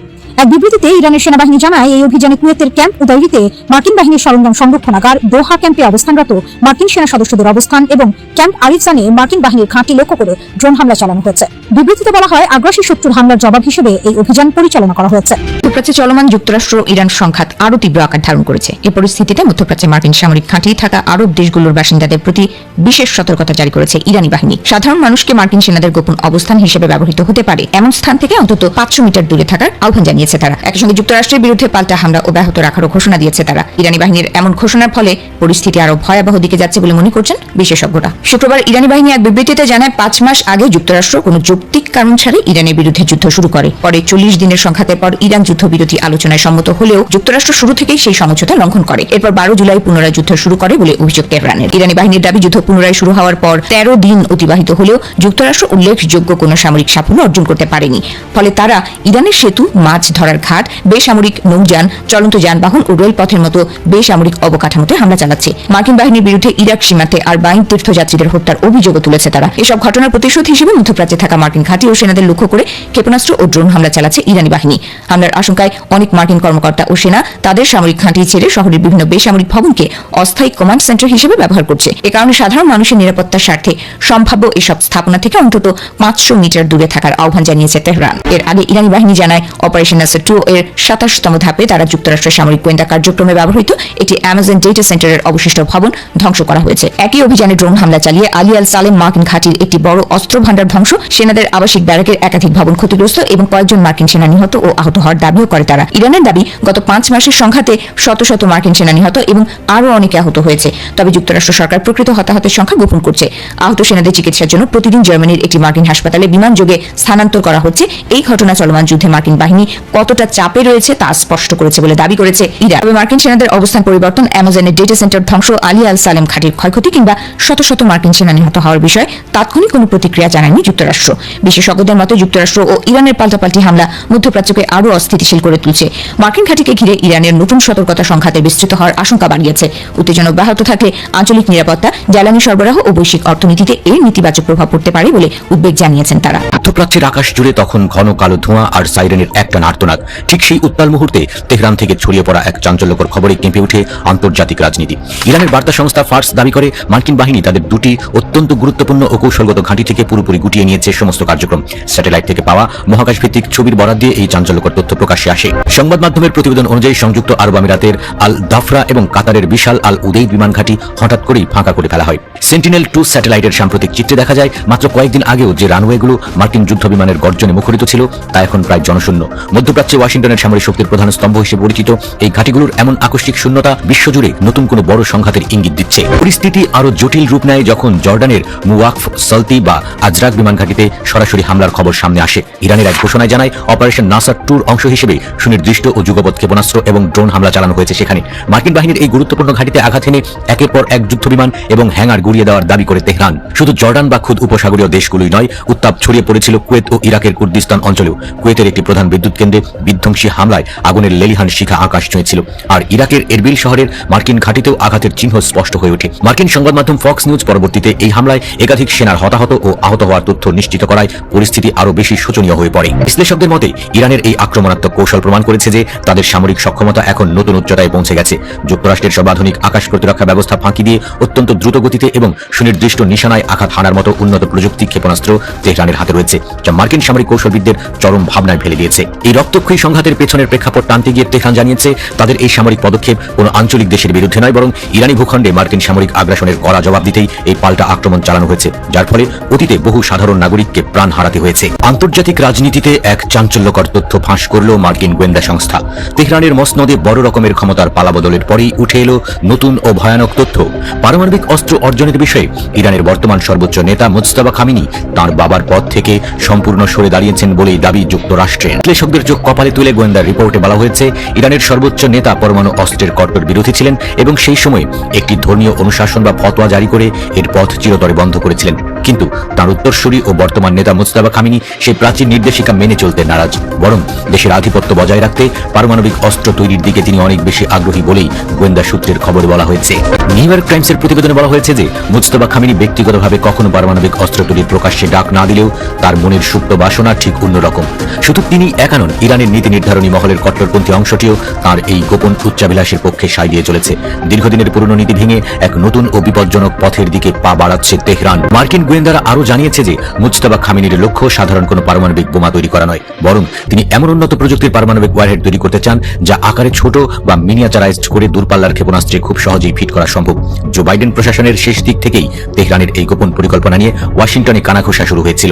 এক বিবৃতিতে ইরানের সেনাবাহিনী জানায়, এই অভিযানে কুয়েতের ক্যাম্প উদাইরিতে মার্কিন বাহিনীর সরঞ্জাম সংরক্ষণাগার, দোহা ক্যাম্পে অবস্থানরত মার্কিন সেনা সদস্যদের অবস্থান এবং ক্যাম্প আরিফসানে মার্কিন বাহিনীর ঘাঁটি লক্ষ্য করে ড্রোন হামলা চালানো হয়েছে। বিবৃতিতে বলা হয়, আগ্রাসী শত্রুর হামলার জবাব হিসেবে এই অভিযান পরিচালনা করা হয়েছে। মধ্যপ্রাচ্যে চলমান যুক্তরাষ্ট্র ইরান সংঘাত আরও তীব্র আকার ধারণ করেছে। এই পরিস্থিতিতে মধ্যপ্রাচ্যে মার্কিন সামরিক ঘাঁটি থাকা আরব দেশগুলোর বাসিন্দাদের প্রতি বিশেষ সতর্কতা জারি করেছে ইরানি বাহিনী। সাধারণ মানুষকে মার্কিন সেনাদের গোপন অবস্থান হিসেবে ব্যবহৃত হতে পারে এমন স্থান থেকে অন্তত 500 মিটার দূরে থাকার আহ্বান জানিয়েছে তারা। একই সঙ্গে যুক্তরাষ্ট্রের বিরুদ্ধে পাল্টা হামলা অব্যাহত রাখারও ঘোষণা দিয়েছে তারা। ইরানি বাহিনীর এমন ঘোষণার ফলে পরিস্থিতি আরও ভয়াবহ দিকে যাচ্ছে বলে মনে করছেন বিশেষজ্ঞরা। শুক্রবার ইরানি বাহিনী এক বিবৃতিতে জানায়, 5 মাস আগে যুক্তরাষ্ট্র কোনো যৌক্তিক কারণ ছাড়াই ইরানের বিরুদ্ধে যুদ্ধ শুরু করে। পরে 40 দিনের সংঘাতের পর ইরান যুদ্ধবিরতি আলোচনায় সম্মত হলেও যুক্তরাষ্ট্র শুরু থেকেই সেই সমঝোতা লঙ্ঘন করে। এরপর 12 জুলাই পুনরায় যুদ্ধ শুরু করে বলে অভিযোগ তেহরানের। ইরানি বাহিনীর দাবি, যুদ্ধ পুনরায় শুরু হওয়ার পর 13 দিন অতিবাহিত হলেও যুক্তরাষ্ট্র উল্লেখযোগ্য কোনো সামরিক সাফল্য অর্জন করতে পারেনি। ফলে তারা ইরানের সেতু, মাছ ধরার ঘাট, বেসামরিক নৌযান, চলন্ত যানবাহন ও রেলপথের মতো বেসামরিক অবকাঠামোতে হামলা চালাচ্ছে। মার্কিন বাহিনীর বিরুদ্ধে ইরাক সীমান্তে আরবাইন তীর্থযাত্রীদের হত্যার অভিযোগও তুলেছে তারা। এসব ঘটনার প্রতিশোধ হিসেবে মধ্যপ্রাচ্যে থাকা মার্কিন ঘাঁটি ও সেনাদের লক্ষ্য করে ক্ষেপণাস্ত্র ও ড্রোন হামলা চালাচ্ছে ইরানি বাহিনী। হামলার আশঙ্কায় অনেক মার্কিন কর্মকর্তা ও সেনা তাদের সামরিক ঘাঁটি ছেড়ে শহরের বিভিন্ন বেসামরিক ভবনকে অস্থায়ী কমান্ড সেন্টার হিসেবে ব্যবহার করছে। এ কারণে সাধারণ মানুষের নিরাপত্তার স্বার্থে সম্ভাব্য এসব স্থাপনা থেকে অন্তত 500 মিটার দূরে থাকার আহ্বান জানিয়েছে তেহরান। এর আগে ইরানি বাহিনী জানায়, অপারেশন নাসার 2 এর 27তম ধাপে তারা যুক্তরাষ্ট্রের সামরিক গোয়েন্দা কার্যক্রমে ব্যবহৃত একটি অ্যামাজন ডেটা সেন্টারের অবশিষ্ট ভবন ধ্বংস করা হয়েছে। একই অভিযানে ড্রোন হামলা চালিয়ে আলী আল সালেম মার্কিন ঘাঁটির একটি বড় অস্ত্র ভান্ডার ধ্বংস, সেনাদের আবাসিক ব্যারাকের একাধিক ভবন ক্ষতিগ্রস্ত এবং কয়েকজন মার্কিন সেনা নিহত ও আহত হওয়ার দাবিও করে তারা। ইরানের দাবি, গত 5 মাসের সংঘাতে শত শত মার্কিন সেনা নিহত এবং আরও অনেকে আহত হয়েছে। তবে যুক্তরাষ্ট্র সরকার প্রকৃত হতাহতের সংখ্যা গোপন করছে। আহত সেনাদের চিকিৎসার জন্য প্রতিদিন জার্মানির একটি মার্কিন হাসপাতালে বিমান যোগে স্থানান্তর করা হচ্ছে। এই ঘটনা চলমান যুদ্ধে মার্কিন বাহিনী কতটা চাপে রয়েছে তা স্পষ্ট করেছে বলে দাবি করেছে ইরান। তবে মার্কিন সেনাদের অবস্থান পরিবর্তন, অ্যামাজনের ডেটা সেন্টার ধ্বংস, আলী আল সালেম ঘাঁটির ক্ষয়ক্ষতি কিংবা শত শত মার্কিন সেনা নিহত হওয়ার বিষয়ে তাৎক্ষণিক কোনো প্রতিক্রিয়া জানায়নি যুক্তরাষ্ট্র। বিশেষজ্ঞদের মতে যুক্তরাষ্ট্র ও ইরানের পাল্টাপাল্টি হামলা মধ্যপ্রাচ্যকে আরও অস্থিতিশীল করে তুলছে। মার্কিন ঘাঁটিকে ঘিরে ইরানের নতুন সতর্কতা সংঘাতে বিস্তৃত হওয়ার আশঙ্কা বাড়িয়েছে। উত্তেজনা অব্যাহত থাকলে আঞ্চলিক নিরাপত্তা, জ্বালানি সরবরাহ ও বৈশ্বিক অর্থনীতিতে এর নেতিবাচক প্রভাব পড়তে পারে বলে উদ্বেগ জানিয়েছেন তারা। মধ্যপ্রাচ্যের আকাশ জুড়ে তখন ঘন কালো ধোঁয়া আর সাইরেনের একটা আর্তনাদ। ঠিক সেই উত্তাল মুহূর্তে তেহরান থেকে ছড়িয়ে পড়া এক চাঞ্চল্যকর খবরে কেঁপে ওঠে আন্তর্জাতিক রাজনীতি। ইরানের বার্তা সংস্থা ফার্স দাবি করে, মার্কিন বাহিনী তাদের 2টি অত্যন্ত গুরুত্বপূর্ণ ও কৌশলগত ঘাঁটি থেকে পুরোপুরি গুটিয়ে নিয়েছে সমস্ত কার্যক্রম। স্যাটেলাইট থেকে পাওয়া মহাকাশ ভিত্তিক ছবির বরাত দিয়ে এই চাঞ্চল্যকর তথ্য প্রকাশ্যে আসে। সংবাদ মাধ্যমের প্রতিবেদন অনুযায়ী সংযুক্ত আরব আমিরাতের আল দাফরা এবং কাতারের বিশাল আল উদেইদ বিমান ঘাঁটি হঠাৎ করেই ফাঁকা করে ফেলা হয়। সেন্টিনেল-2 স্যাটেলাইটের সাম্প্রতিক চিত্রে দেখা যায়, মাত্র কয়েকদিন আগেও যে রানওয়েগুলো মার্কিন যুদ্ধ বিমানের গর্জনে মুখরিত ছিল তা এখন প্রায় জনশূন্য। মধ্যপ্রাচ্যে ওয়াশিংটনের সামরিক শক্তির প্রধান স্তম্ভ হিসেবে পরিচিত এই ঘাঁটিগুলোর এমন আকস্মিক শূন্যতা বিশ্বজুড়ে নতুন কোনো বড় সংঘাতের ইঙ্গিত দিচ্ছে। পরিস্থিতি আরো জটিল রূপ নেয় যখন জর্ডানের মুওয়াকফ সলতি বা আজরাক বিমান ঘাঁটিতে সরাসরি হামলার খবর সামনে আসে। ইরানের এক ঘোষণায় জানায়, অপারেশন নাসার 2 অংশ হিসেবে সুনির্দিষ্ট ও যুগপৎ ক্ষেপণাস্ত্র এবং ড্রোন হামলা চালানো হয়েছে সেখানে। মার্কিন বাহিনীর এই গুরুত্বপূর্ণ ঘাঁটিতে আঘাত এনে একের পর এক যুদ্ধ বিমান এবং হ্যাঙ্গার গুড়িয়ে দেওয়ার দাবি করে তেহরান। শুধু জর্ডান বা খুদ উপসাগরীয় দেশগুলোই নয়, উত্তাপ ছড়িয়ে পড়েছিল কুয়েত ও ইরাকের কুর্দিস্তান অঞ্চলেও। কুয়েতের একটি প্রধান বিদ্যুৎ কেন্দ্রে মিলে বিধ্বংসী হামলায় আগুনের লেলিহান শিখা আকাশ ছুঁয়েছিল। আর ইরাকের এরবিল শহরের মার্কিন ঘাঁটিতেও আঘাতের চিহ্ন স্পষ্ট হয়ে ওঠে। মার্কিন সংবাদ মাধ্যম ফক্স নিউজ পরবর্তীতে এই হামলায় একাধিক সেনার হতাহত ও আহত হওয়ার তথ্য নিশ্চিত করায় পরিস্থিতি আরও বেশি শোচনীয় হয়ে পড়ে। বিশ্লেষকদের মতে ইরানের এই আক্রমণাত্মক কৌশল প্রমাণ করেছে যে তাদের সামরিক সক্ষমতা এখন নতুন উচ্চতায় পৌঁছে গেছে। যুক্তরাষ্ট্রের সর্বাধুনিক আকাশ প্রতিরক্ষা ব্যবস্থা ফাঁকি দিয়ে অত্যন্ত দ্রুত গতিতে এবং সুনির্দিষ্ট নিশানায় আঘাত হানার মতো উন্নত প্রযুক্তি ক্ষেপণাস্ত্র তেহরানের হাতে রয়েছে, যা মার্কিন সামরিক কৌশলবিদদের চরম ভাবনায় ফেলে দিয়েছে। এই রক্তক্ষয়ী সংঘাতের পেছনের প্রেক্ষাপট টানতে গিয়ে তেহরান জানিয়েছে তাদের এই সামরিক পদক্ষেপ কোনো আঞ্চলিক দেশের বিরুদ্ধে নয়, বরং ইরানি ভূখণ্ডে মার্কিন সামরিক আগ্রাসনের কড়া জবাব দিতেই এই পাল্টা আক্রমণ চালানো হয়েছে, যার ফলে অতীতে বহু সাধারণ নাগরিককে প্রাণ হারাতে হয়েছে। আন্তর্জাতিক রাজনীতিতে এক চাঞ্চল্যকর তথ্য ফাঁস করল মার্কিন গোয়েন্দা সংস্থা। তেহরানের মসনদে বড় রকমের ক্ষমতার পালাবদলের পরেই উঠে এলো নতুন ও ভয়ানক তথ্য। পারমাণবিক অস্ত্র অর্জনের বিষয়ে ইরানের বর্তমান সর্বোচ্চ নেতা মুজতবা খামেনি তাঁর বাবার পদ থেকে সম্পূর্ণ সরে দাঁড়িয়েছেন বলেই দাবি যুক্তরাষ্ট্রের। বিশ্লেষকদের চোখ কপালে তুলে গোয়েন্দা রিপোর্টে বলা হয়েছে ইরানের সর্বোচ্চ নেতা পরমাণু অস্ত্রের কট্টর বিরোধী ছিলেন এবং সেই সময় একটি ধর্মীয় অনুশাসন বা ফতোয়া জারি করে এর পথ চিরতরে বন্ধ করেছিলেন। কিন্তু তার উত্তরসূরি ও বর্তমান নেতা মুজতবা খামেনি সেই প্রাচীন নির্দেশিকা মেনে চলতে নারাজ, বরং দেশের আধিপত্য বজায় রাখতে পারমাণবিক অস্ত্র তৈরির দিকে তিনি অনেক বেশি আগ্রহী বলেই গোয়েন্দা সূত্রের খবরে বলা হয়েছে। নিউ ইয়র্ক টাইমসের প্রতিবেদনে বলা হয়েছে যে মুজতবা খামেনি ব্যক্তিগতভাবে কখনো পারমাণবিক অস্ত্র তৈরির প্রকাশ্যে ডাক না দিলেও তার মনের সুপ্ত বাসনা ঠিক অন্যরকম। শুধু তিনি একা নন, ইরানের নীতি নির্ধারণী মহলের কট্টরপন্থী অংশটিও তার এই গোপন উচ্চাভিলাষের পক্ষে সায় দিয়ে চলেছে। দীর্ঘদিনের পুরনো নীতি ভেঙে এক নতুন ও বিপজ্জনক পথের দিকে পা বাড়াচ্ছে তেহরান। মার্কিন গোয়েন্দারা আরও জানিয়েছে যে মুজতবা খামেনির লক্ষ্য সাধারণ কোনো পারমাণবিক বোমা তৈরি করা নয়, বরং তিনি এমন উন্নত প্রযুক্তির পারমাণবিক ওয়ারহেড তৈরি করতে চান যা আকারে ছোট বা মিনিয়েচারাইজড করে দূরপাল্লার ক্ষেপণাস্ত্রে খুব সহজেই ফিট করা সম্ভব। জো বাইডেন প্রশাসনের শেষ দিক থেকেই তেহরানের এই গোপন পরিকল্পনা নিয়ে ওয়াশিংটনে কানাঘুষা শুরু হয়েছিল।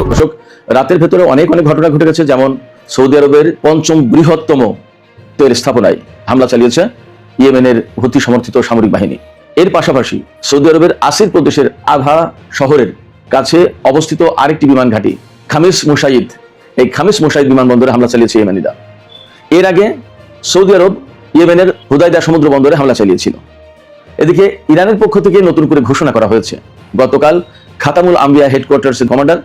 রাতের ভেতরে অনেক ঘটনা ঘটে গেছে, যেমন সৌদি আরবের ৫ম বৃহত্তম তেল স্থাপনায় হামলা চালিয়েছে ইয়েমেনের হুথি সমর্থিত সামরিক বাহিনী। এর পাশাপাশি সৌদি আরবের আসির প্রদেশের আভা শহরের কাছে অবস্থিত আরেকটি বিমান ঘাঁটি খামিস মুশাইদ, এই খামিস মুশাইদ বিমানবন্দরে হামলা চালিয়েছে ইয়েমেনিরা। এর আগে সৌদি আরব ইয়েমেনের হুদাইদা সমুদ্র বন্দরে হামলা চালিয়েছিল। এদিকে ইরানের পক্ষ থেকে নতুন করে ঘোষণা করা হয়েছে। গতকাল খাতামুল আম্বিয়া হেডকোয়ার্টার্সের কমান্ডার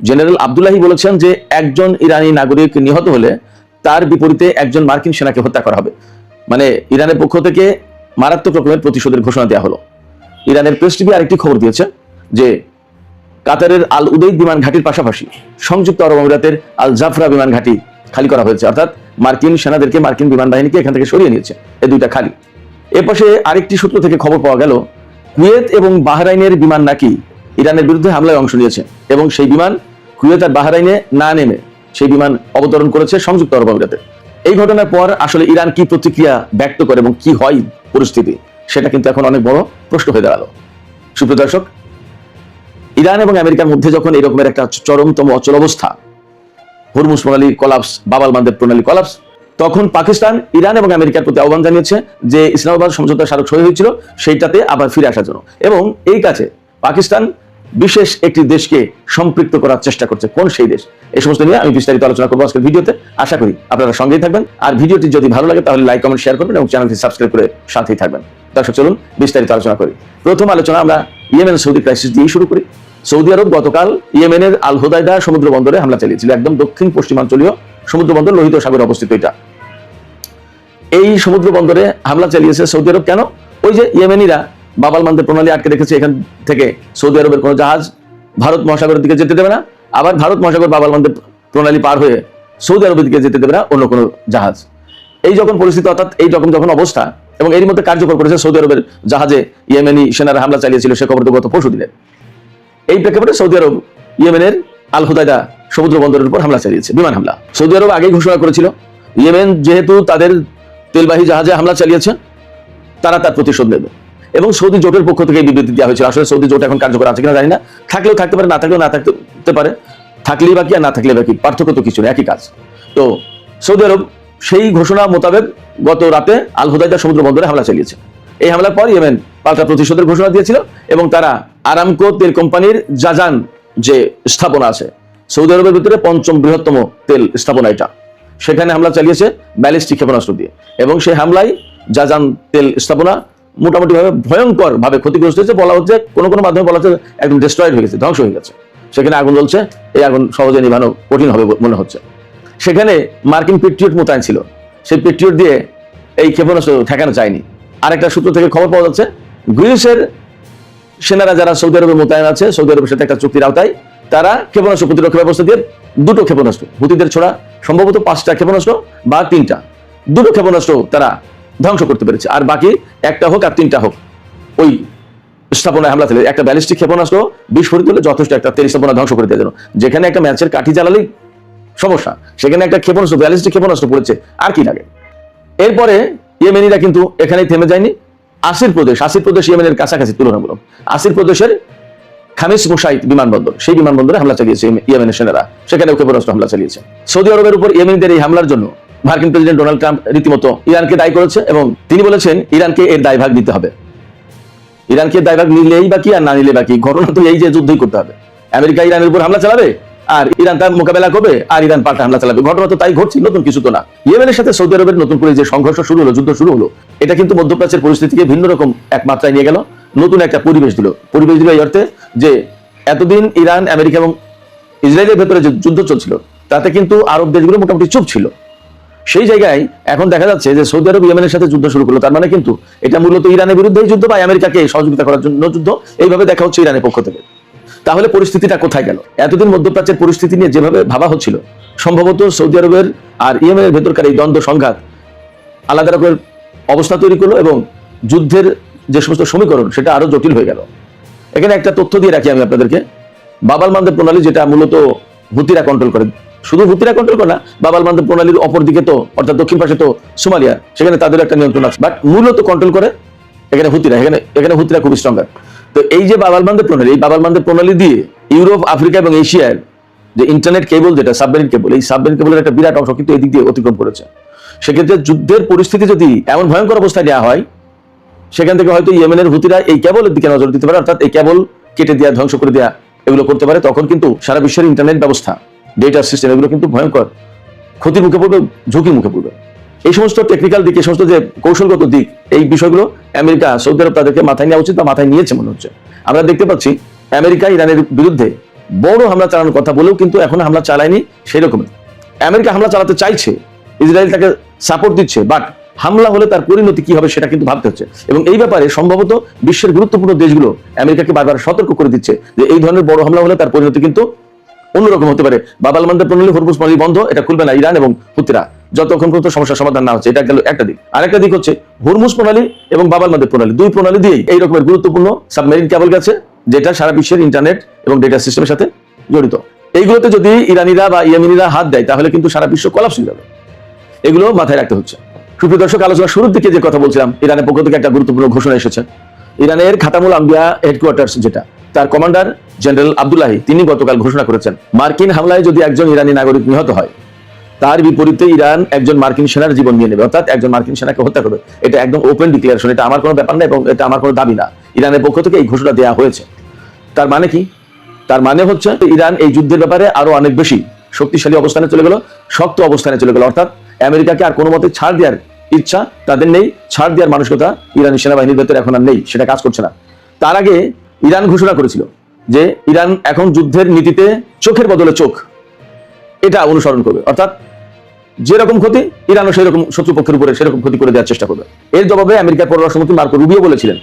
জেনারেল আব্দুল্লাহি বলেছেন যে একজন ইরানি নাগরিক নিহত হলে তার বিপরীতে একজন মার্কিন সেনাকে হত্যা করা হবে। মানে ইরানের পক্ষ থেকে মারাত্মক রকমের প্রতিশোধের ঘোষণা দেওয়া হলো। ইরানের প্রেস টিভি আরেকটি খবর দিয়েছে যে কাতারের আল উদেইদ বিমান ঘাঁটির পাশাপাশি সংযুক্ত আরব আমিরাতের আল জাফরা বিমান ঘাঁটি খালি করা হয়েছে, অর্থাৎ মার্কিন সেনাদেরকে মার্কিন বিমান বাহিনীকে এখান থেকে সরিয়ে নিয়েছে। এই দুইটা খালি। এর পাশে আরেকটি সূত্র থেকে খবর পাওয়া গেল কুয়েত এবং বাহরাইনের বিমান নাকি ইরানের বিরুদ্ধে হামলায় অংশ নিয়েছে এবং সেই বিমান কুয়েত আর বাহরাইনে না নেমে সেই বিমান অবতরণ করেছে সংযুক্ত আরব আমিরাতে। এই ঘটনার পর আসলে ইরান কি প্রতিক্রিয়া ব্যক্ত করে এবং কি হয় পরিস্থিতি, সেটা কিন্তু এখন অনেক বড় প্রশ্ন হয়ে দাঁড়ালো। সুপ্রিয় দর্শক, ইরান এবং আমেরিকার মধ্যে যখন এরকমের একটা চরমতম অচল অবস্থা, হরমুজ প্রণালী কলাপস, বাবাল মান্দেব প্রণালী কলাপস, তখন পাকিস্তান ইরান এবং আমেরিকার প্রতি আহ্বান জানিয়েছে যে ইসলামাবাদ সমঝোতা স্মারক সই হয়েছিল সেইটাতে আবার ফিরে আসার জন্য, এবং এই কাজে পাকিস্তান বিশেষ একটি দেশকে সম্পৃক্ত করার চেষ্টা করছে। কোন সেই দেশ, এই সমস্ত নিয়ে আমি বিস্তারিত আলোচনা করবো আজকের ভিডিওতে। আশা করি আপনারা সঙ্গেই থাকবেন, আর ভিডিওটি যদি ভালো লাগে তাহলে লাইক, কমেন্ট, শেয়ার করবেন এবং চ্যানেলটি সাবস্ক্রাইব করে সাথেই থাকবেন। দর্শক, চলুন বিস্তারিত আলোচনা করি। প্রথম আলোচনা আমরা ইয়েমেন সৌদি ক্রাইসিস দিয়েই শুরু করি। সৌদি আরব গতকাল ইয়েমেনের আল হুদাইদা সমুদ্র বন্দরে হামলা চালিয়েছিল। একদম দক্ষিণ পশ্চিমাঞ্চলীয় সমুদ্র বন্দর, লোহিত সাগরে অবস্থিত এটা। এই সমুদ্র বন্দরে হামলা চালিয়েছে সৌদি আরব। কেন? ওই যে ইয়েমেনিরা বাবাল মান্দেব প্রণালী আটকে রেখেছে, এখান থেকে সৌদি আরবের কোনো জাহাজ ভারত মহাসাগরের দিকে যেতে দেবে না, আবার ভারত মহাসাগর বাবাল মান্দেব প্রণালী পার হয়ে সৌদি আরবের দিকে যেতে দেবে না অন্য কোনো জাহাজ। এই যখন পরিস্থিতি, অর্থাৎ এই রকম যখন অবস্থা, এবং এর মধ্যে কার্যকর করেছে সৌদি আরবের জাহাজে ইয়েমেনি সেনারা হামলা চালিয়েছিল, সে খবর তো গত পরশু দিনের। এই প্রেক্ষাপটে সৌদি আরব ইয়েমেনের আল হুদাইদা সমুদ্র বন্দরের উপর হামলা চালিয়েছে, বিমান হামলা। সৌদি আরব আগেই ঘোষণা করেছিল ইয়েমেন যেহেতু তাদের তেলবাহী জাহাজে হামলা চালিয়েছে, তারা তার প্রতিশোধ নেবে, এবং সৌদি জোটের পক্ষ থেকে বিবৃতি দেওয়া হয়েছিল। আসলে সৌদি জোট এখন কার্যকর আছে কিনা জানি না, থাকলেও থাকতে পারে, না থাকলেও না থাকতে পারে। থাকলেই বাকি আর না থাকলে বাকি, পার্থক্য তো কিছু নেই, একই কাজ। তো সৌদি আরব সেই ঘোষণা মোতাবেক গত রাতে আল হুদাইদা সমুদ্র বন্দরে হামলা চালিয়েছে। এই হামলার পর ইয়েমেন পাল্টা প্রতিশোধের ঘোষণা দিয়েছিল, এবং তারা আরামকো তেল কোম্পানির জাজান যে স্থাপনা আছে সৌদি আরবের ভিতরে ৫ম বৃহত্তম তেল স্থাপনা, এটা সেখানে হামলা চালিয়েছে ব্যালিস্টিক ক্ষেপণাস্ত্র দিয়ে, এবং সেই হামলায় জাজান তেল স্থাপনা মোটামুটি ভাবে ভয়ঙ্কর ভাবে ক্ষতিগ্রস্ত হয়েছে। বলা হচ্ছে কোনো মাধ্যমে বলা হচ্ছে একদম ডিস্ট্রয়েড হয়ে গেছে, ধ্বংস হয়ে গেছে। সেখানে আগুন জ্বলছে, এই আগুন সহজে নিভানো কঠিন হবে মনে হচ্ছে। সেখানে মার্কিন পেট্রিয়ট মোতায়েন ছিল, সেই পেট্রিয়ট দিয়ে এই ক্ষেপণাস্ত্র ঠেকানো যায়নি। আরেকটা সূত্র থেকে খবর পাওয়া যাচ্ছে গ্রিসের সেনারা যারা সৌদি আরবে মোতায়েন আছে, সৌদি আরবের সাথে একটা চুক্তির আওতায়, তারা ক্ষেপণাস্ত্র প্রতিরক্ষা ব্যবস্থা দিয়ে 2টো ক্ষেপণাস্ত্র, হুতিদের ছোড়া সম্ভবত 5টা ক্ষেপণাস্ত্র বা 3টা, 2টো ক্ষেপণাস্ত্র তারা ধ্বংস করতে পেরেছে। আর বাকি 1টা হোক আর 3টা হোক, ওই স্থাপনায় হামলা থেকে একটা ব্যালিস্টিক ক্ষেপণাস্ত্র বিস্ফোরিত হলে যথেষ্ট একটা তেল স্থাপনা ধ্বংস করে দেওয়ার জন্য। যেখানে একটা ম্যাচের কাঠি জ্বালালেই সমস্যা, সেখানে একটা ক্ষেপণাস্ত্র, ব্যালিস্টিক ক্ষেপণাস্ত্র পড়েছে, আর কি লাগে। এরপরে ইয়েমেনিরা কিন্তু এখানেই থেমে যায়নি। আসির প্রদেশ ইয়েমেনের কাছাকাছি তুলনামূলক। আসির প্রদেশের খামিস মুশাইদ বিমানবন্দর, সেই বিমানবন্দরে হামলা চালিয়েছে ইয়েমেনের সেনারা, সেখানেও ক্ষেপণাস্ত্র হামলা চালিয়েছে। সৌদি আরবের উপর ইয়েমেনিদের এই হামলার জন্য মার্কিন প্রেসিডেন্ট ডোনাল্ড ট্রাম্প রীতিমতো ইরানকে দায়ী করেছে এবং তিনি বলেছেন ইরানকে এর দায়ভাগ নিতে হবে। ইরানকে দায়ভাগ নিলেই বা কি আর না নিলে বা কি, ঘটনা তো এই যে যুদ্ধই করতে হবে। আমেরিকা ইরানের উপর হামলা চালাবে আর ইরান তার মোকাবেলা করবে, আর ইরান পাল্টা হামলা চালাবে। ঘটনা তো তাই ঘটছে, নতুন কিছু তো না। ইয়েমেনের সাথে সৌদি আরবের নতুন করে যে সংঘর্ষ শুরু হলো, যুদ্ধ শুরু হলো, এটা কিন্তু মধ্যপ্রাচ্যের পরিস্থিতিকে ভিন্ন রকম এক মাত্রায় নিয়ে গেল, নতুন একটা পরিবেশ দিল এই অর্থে যে এতদিন ইরান, আমেরিকা এবং ইসরায়েলের ভেতরে যে যুদ্ধ চলছিল তাতে কিন্তু আরব দেশগুলো মোটামুটি চুপ ছিল। সেই জায়গায় এখন দেখা যাচ্ছে যে সৌদি আরব ইয়েমেনের সাথে যুদ্ধ শুরু করলো, তার মানে কিন্তু এটা মূলত ইরানের বিরুদ্ধে যুদ্ধ বা আমেরিকাকে সহযোগিতা করার জন্য যুদ্ধ, এইভাবে দেখা হচ্ছে ইরানের পক্ষ থেকে। তাহলে পরিস্থিতিটা কোথায় গেল? এতদিন মধ্যপ্রাচ্যের পরিস্থিতি নিয়ে যেভাবে ভাবা হচ্ছিল, সম্ভবত সৌদি আরবের আর ইয়েমেনের ভেতরকার এই দ্বন্দ্ব সংঘাত আলাদা রকমের অবস্থা তৈরি করলো এবং যুদ্ধের যে সমস্ত সমীকরণ সেটা আরো জটিল হয়ে গেল। এখানে একটা তথ্য দিয়ে রাখি আমি আপনাদেরকে। বাবাল মানদেব প্রণালী, যেটা মূলত হুতিরা কন্ট্রোল করে, শুধু হুতিরা কন্ট্রোল করে না, বাবাল মানদেব প্রণালীর অপর দিকে তো অর্থাৎ দক্ষিণ পাশে তো সোমালিয়া, সেখানে তাদের একটা নিয়ন্ত্রণ আছে, বাট মূলত কন্ট্রোল করে এখানে হুতিরা। এখানে হুতিরা খুব স্ট্রঙ্গার। তো এই যে বাবাল মানদেব প্রণালী, এই বাবাল মানদেব প্রণালী দিয়ে ইউরোপ, আফ্রিকা এবং এশিয়ার যে ইন্টারনেট কেবল, যেটা সাবমেরিন কেবল, এই সাবমেরিন কেবলের একটা বিরাট অংশ কিন্তু এদিক দিয়ে অতিক্রম করেছে। সেক্ষেত্রে যুদ্ধের পরিস্থিতি যদি এমন ভয়ঙ্কর অবস্থায় নেওয়া হয়, সেখান থেকে হয়তো ইয়েমেনের হুতিরা এই কেবলের দিকে নজর দিতে পারে, অর্থাৎ এই কেবল কেটে দেওয়া, ধ্বংস করে দেওয়া, এগুলো করতে পারে। তখন কিন্তু সারা বিশ্বের ইন্টারনেট ব্যবস্থা, ডেটা সিস্টেম, এগুলো কিন্তু ভয়ঙ্কর ক্ষতির মুখে পড়বে, ঝুঁকির মুখে পড়বে। এই সমস্ত টেকনিক্যাল দিক, এই সমস্ত যে কৌশলগত দিক, এই বিষয়গুলো আমেরিকা, সৌদি আরব তাদেরকে মাথায় নেওয়া উচিত বা মাথায় নিয়েছে মনে হচ্ছে। আমরা দেখতে পাচ্ছি আমেরিকা ইরানের বিরুদ্ধে বড় হামলা চালানোর কথা বলেও কিন্তু এখনো হামলা চালায়নি। সেই রকমই আমেরিকা হামলা চালাতে চাইছে, ইসরায়েল তাকে সাপোর্ট দিচ্ছে, বাট হামলা হলে তার পরিণতি কি হবে সেটা কিন্তু ভাবতে হচ্ছে। এবং এই ব্যাপারে সম্ভবত বিশ্বের গুরুত্বপূর্ণ দেশগুলো আমেরিকাকে বারবার সতর্ক করে দিচ্ছে যে এই ধরনের বড় হামলা হলে তার পরিণতি কিন্তু অন্যরকম হতে পারে। বাবাল মানদেব প্রণালী, হরমুজ প্রণালী বন্ধ, এটা খুলবে না ইরান এবং হুতিরা যতক্ষণ পর্যন্ত সমস্যার সমাধান না হচ্ছে। এটা গেল একটা দিক। আরেকটা দিক হচ্ছে হরমুজ প্রণালী এবং বাবাল মানদেব প্রণালী, দুই প্রণালী দিয়েই এই রকমের গুরুত্বপূর্ণ সাবমেরিন কেবল গেছে, যেটা সারা বিশ্বের ইন্টারনেট এবং ডেটা সিস্টেমের সাথে জড়িত। এইগুলোতে যদি ইরানিরা বা ইয়েমেনিরা হাত দেয় তাহলে কিন্তু সারা বিশ্ব কলাপস হয়ে যাবে। এগুলো মাথায় রাখতে হচ্ছে। সুপ্রিয় দর্শক, আলোচনার শুরুর দিকে যে কথা বলছিলাম, ইরানের পক্ষ থেকে একটা গুরুত্বপূর্ণ ঘোষণা এসেছে। ইরানের খাতামুল আম্বিয়া হেডকোয়ার্টার্স, যেটা তার কমান্ডার জেনারেল আব্দুল্লাহি, তিনি গতকাল ঘোষণা করেছেন মার্কিন হামলায় যদি একজন ইরানি নাগরিক নিহত হয়, তার বিপরীতে ইরান একজন মার্কিন সেনার জীবন নিয়ে নেবে, অর্থাৎ একজন মার্কিন সেনাকে হত্যা করবে। এটা একদম ওপেন ডিক্লারেশন, এটা আমার কোনো ব্যাপার না এবং এটা আমার কোনো দাবি না। ইরানের পক্ষ থেকে এই ঘোষণা দেওয়া হয়েছে। তার মানে কি? তার মানে হচ্ছে ইরান এই যুদ্ধের ব্যাপারে আরো অনেক বেশি শক্তিশালী অবস্থানে চলে গেল, শক্ত অবস্থানে চলে গেল। অর্থাৎ আমেরিকাকে আর কোনো মতে ছাড় দেওয়ার ইচ্ছা তাদের নেই, ছাড় দেওয়ার মানসিকতা ইরানি সেনাবাহিনীর ভেতরে এখন আর নেই, সেটা কাজ করছে না। তার আগে ইরান ঘোষণা করেছিল যে ইরান এখন যুদ্ধের নীতিতে চোখের বদলে চোখ এটা অনুসরণ করবে, অর্থাৎ যেরকম ক্ষতি ইরানও সেই রকম শত্রুপক্ষের উপরে সেরকম ক্ষতি করে দেওয়ার চেষ্টা করবে। এর জবাবে আমেরিকার পররাষ্ট্রমন্ত্রী মার্কো রুবিও বলেছিলেন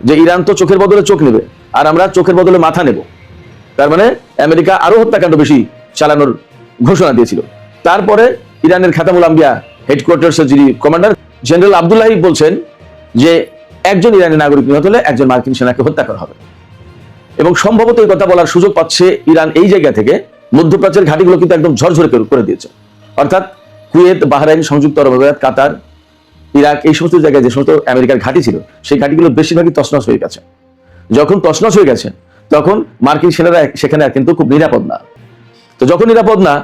যে ইরান তো চোখের বদলে চোখ নেবে আর আমরা চোখের বদলে মাথা নেব। তার মানে আমেরিকা আরো হত্যাকাণ্ড বেশি চালানোর ঘোষণা দিয়েছিল। তারপরে ইরানের খাতামুল আম্বিয়া হেডকোয়ার্টার্সের যিনি কমান্ডার জেনারেল আব্দুল্লাহি বলছেন যে একজন ইরানি নাগরিক নিহত হলে একজন মার্কিন সেনাকে হত্যা করা হবে। এবং সম্ভবত এই কথা বলার সুযোগ পাচ্ছে ইরান এই জায়গা থেকে মধ্যপ্রাচ্যের ঘাঁটিগুলো কিন্তু একদম ঝরঝরে করে দিয়েছে। অর্থাৎ কুয়েত, বাহরাইন, সংযুক্ত আরব আমিরাত, কাতার, ইরাক, এই সমস্ত জায়গায় যে সমস্ত আমেরিকার ঘাঁটি ছিল সেই ঘাঁটিগুলো বেশিরভাগই তছনছ হয়ে গেছে। যখন তছনছ হয়ে গেছে তখন মার্কিন সেনারা সেখানে কিন্তু খুব নিরাপদ না। তো যখন নিরাপদ না,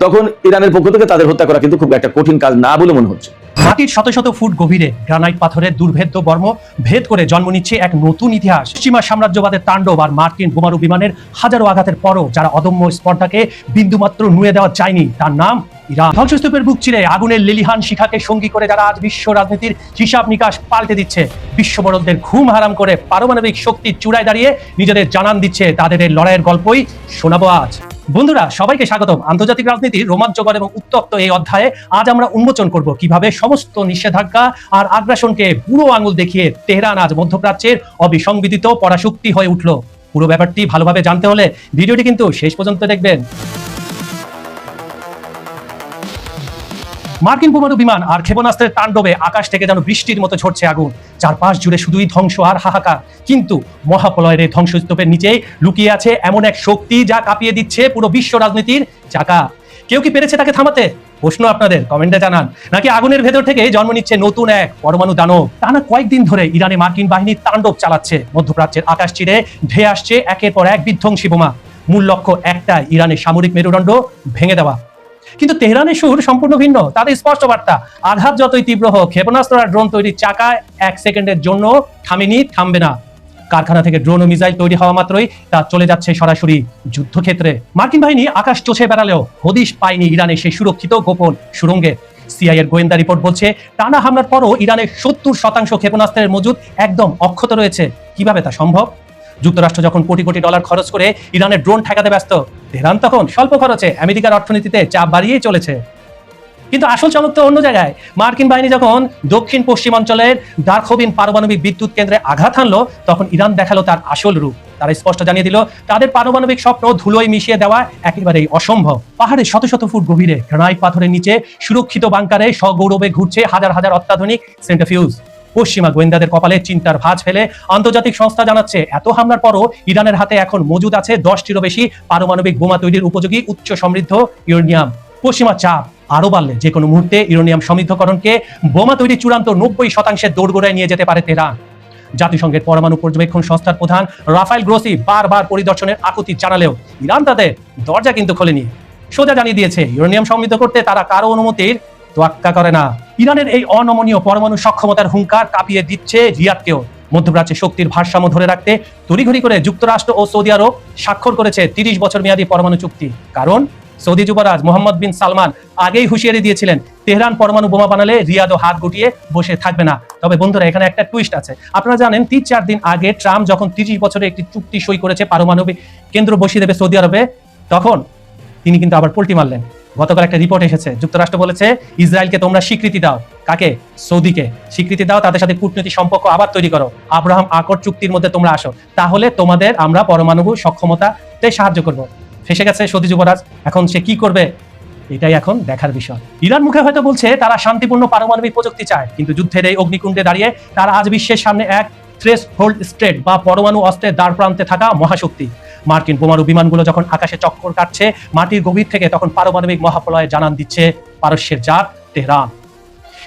তখন ইরানের পক্ষ থেকে তাদের হত্যা করা কিন্তু খুব একটা কঠিন কাজ না বলে মনে হচ্ছে। মাটির শত শত ফুট গভীরে গ্রানাইট পাথরের দুর্ভেদ্য বর্ম ভেদ করে জন্ম নিচ্ছে এক নতুন ইতিহাস। পশ্চিমা সাম্রাজ্যবাদের তাণ্ডব আর মার্কিন বোমারু বিমানের হাজারো আঘাতের পরও যারা অদম্য স্পর্ধাকে বিন্দুমাত্র নুয়ে দেওয়া যায়নি, তার নাম ইরান। ধ্বংসস্তূপের বুক চিরে আগুনের লেলিহান শিখাকে সঙ্গী করে যারা আজ বিশ্ব রাজনীতির হিসাব নিকাশ পাল্টে দিচ্ছে, বিশ্ব বড়দের ঘুম হারাম করে পারমাণবিক শক্তির চূড়ায় দাঁড়িয়ে নিজেদের জানান দিচ্ছে, তাদের এই লড়াইয়ের গল্পই শোনাবো আজ। বন্ধুরা, সবাইকে স্বাগতম। আন্তর্জাতিক রাজনীতির রোমাঞ্চকর এবং উত্তপ্ত এই অধ্যায়ে আজ আমরা উন্মোচন করব কিভাবে সমস্ত নিষেধাজ্ঞা আর আগ্রাসনকে বুড়ো আঙুল দেখিয়ে তেহরান আজ মধ্যপ্রাচ্যের অবিসংবিদিত পরাশক্তি হয়ে উঠল। পুরো ব্যাপারটি ভালোভাবে জানতে হলে ভিডিওটি কিন্তু শেষ পর্যন্ত দেখবেন। মার্কিন পরমাণু বিমান আর ক্ষেপণাস্ত্রের তাণ্ডবে আকাশ থেকে যেন বৃষ্টির মতো ঝরছে আগুন। চারপাশ জুড়ে শুধুই ধ্বংস আর হাহাকার। কিন্তু মহাপ্রলয়ের এই ধ্বংসস্তূপের নিচেই লুকিয়ে আছে এমন এক শক্তি যা কাঁপিয়ে দিচ্ছে পুরো বিশ্ব রাজনীতির চাকা। কেউ কি পেরেছে তাকে থামাতে? প্রশ্ন আপনাদের কমেন্টে জানান। নাকি আগুনের ভেতর থেকে জন্ম নিচ্ছে নতুন এক পরমাণু দানব? টানা কয়েকদিন ধরে ইরানে মার্কিন বাহিনী তাণ্ডব চালাচ্ছে। মধ্যপ্রাচ্যের আকাশ চিরে ধেয়ে আসছে একের পর এক বিধ্বংসী বোমা। মূল লক্ষ্য একটাই, ইরানের সামরিক মেরুদণ্ড ভেঙে দেওয়া। কিন্তু তেহরানের সুর সম্পূর্ণ ভিন্ন। তাদের স্পষ্ট বার্তা, আঘাত যতই তীব্র হোক, ক্ষেপণাস্ত্র আর ড্রোন তৈরির চাকা 1 সেকেন্ডের জন্য থামবে না। কারখানা থেকে ড্রোন ও মিসাইল তৈরি হওয়া মাত্রই তা চলে যাচ্ছে সরাসরি যুদ্ধক্ষেত্রে। মার্কিন বাহিনী আকাশ চষে বেড়ালেও হদিশ পায়নি ইরানের সেই সুরক্ষিত গোপন সুড়ঙ্গে। সিআইএর গোয়েন্দা রিপোর্ট বলছে, টানা হামলার পরও ইরানের 70% ক্ষেপণাস্ত্রের মজুদ একদম অক্ষত রয়েছে। কিভাবে তা সম্ভব? যুক্তরাষ্ট্র যখন কোটি কোটি ডলার খরচ করে ইরানের ড্রোন ঠেকাতে ব্যস্ত, তেহরান তখন স্বল্প খরচে আমেরিকার অর্থনীতিতে চাপ বাড়িয়েই চলেছে। কিন্তু আসল চমক তো অন্য জায়গায়। মার্কিন বাহিনী যখন দক্ষিণ পশ্চিম অঞ্চলের দারখোবিন পারমাণবিক বিদ্যুৎ কেন্দ্রে আঘাত হানলো, তখন ইরান দেখালো তার আসল রূপ। তারা স্পষ্ট জানিয়ে দিল, তাদের পারমাণবিক স্বপ্ন ধুলোয় মিশিয়ে দেওয়া একেবারেই অসম্ভব। পাহাড়ে শত শত ফুট গভীরে গ্রানাইট পাথরের নিচে সুরক্ষিত বাংকারে সগৌরবে ঘুরছে হাজার হাজার অত্যাধুনিক সেন্ট্রিফিউজ। পশ্চিমা গোয়েন্দাদের কপালে চিন্তার ভাঁজ ফেলে আন্তর্জাতিক সংস্থা জানাচ্ছে, এত হামলার পরও ইরানের হাতে এখন মজুদ আছে 10টিরও বেশি পারমাণবিক বোমা তৈরির উপযোগী উচ্চ সমৃদ্ধ ইউরেনিয়াম। পশ্চিমা চাপ আরো বাড়লে যে কোনো মুহূর্তে ইউরেনিয়াম সমৃদ্ধকরণকে বোমা তৈরি চূড়ান্ত 90% দোরগোড়ায় নিয়ে যেতে পারে তেহরান। জাতিসংঘের পরমাণু পর্যবেক্ষণ সংস্থার প্রধান রাফায়েল গ্রোসি বারবার পরিদর্শনের আকুতি জানালেও ইরান তাদের দরজা কিন্তু খোলেনি। সোজা জানিয়ে দিয়েছে, ইউরেনিয়াম সমৃদ্ধ করতে তারা কারো অনুমতির তোয়াক্কা করে না। ইরানের এই অনমনীয় পরমাণু সক্ষমতার হুঙ্কার কাঁপিয়ে দিচ্ছে রিয়াদকেও। মধ্যপ্রাচ্যে শক্তির ভারসাম্য ধরে রাখতে তড়িঘড়ি করে যুক্তরাষ্ট্র ও সৌদি আরব স্বাক্ষর করেছে 30 বছর মেয়াদী পরমাণু চুক্তি। কারণ সৌদি যুবরাজ মোহাম্মদ বিন সালমান আগেই হুঁশিয়ারি দিয়েছিলেন, তেহরান পরমাণু বোমা বানালে রিয়াদও হাত গুটিয়ে বসে থাকবে না। তবে বন্ধুরা, এখানে একটা টুইস্ট আছে। আপনারা জানেন 3-4 দিন আগে ট্রাম্প যখন 30 বছরে একটি চুক্তি সই করেছে পারমাণবিক কেন্দ্র বসিয়ে দেবে সৌদি আরবে, তখন তিনি কিন্তু আবার পল্টি মারলেন। গতকাল একটা রিপোর্ট এসেছে, যুক্তরাষ্ট্র বলেছে ইসরায়েলকে তোমরা স্বীকৃতি দাও। কাকে? সৌদিকে স্বীকৃতি দাও, তাদের সাথে কূটনৈতিক সম্পর্ক আবার তৈরি করো, আব্রাহাম আকর্ড চুক্তির মধ্যে তোমরা আসো, তাহলে তোমাদের আমরা পরমাণু সক্ষমতাতে সাহায্য করব। ফেসে গেছে সৌদি যুবরাজ। এখন সে কি করবে, এটাই এখন দেখার বিষয়। ইরান মুখে হয়তো বলছে তারা শান্তিপূর্ণ পারমাণবিক প্রযুক্তি চায়, কিন্তু যুদ্ধের এই অগ্নিকুণ্ডে দাঁড়িয়ে তারা আজ বিশ্বের সামনে এক থ্রেশহোল্ড স্টেট বা পরমাণু অস্ত্রের দ্বার প্রান্তে থাকা মহাশক্তি। মার্কিন বোমারু বিমানগুলো যখন আকাশে চক্কর কাটছে মাটির গভীর থেকে, তখন পারমাণবিক মহাপ্রলয়ে জানান দিচ্ছে পারস্যের জাত তেহরান।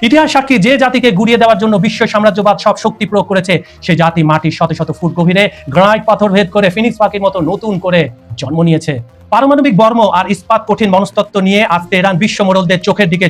ইতিহাস সাক্ষী, যে জাতিকে গুড়িয়ে দেওয়ার জন্য বিশ্ব সাম্রাজ্যবাদ সব শক্তি প্রয়োগ করেছে, সে জাতি মাটির শত শত ফুট গভীরে গ্রানাইট পাথর ভেদ করে ফিনিক্স পাখির মতো নতুন করে জন্ম নিয়েছে। পারমাণবিক বর্ম আর ইস্পাত কঠিন মনস্তত্ত্ব নিয়ে আজ তেহরান বিশ্ব মোড়লদের চোখের দিকে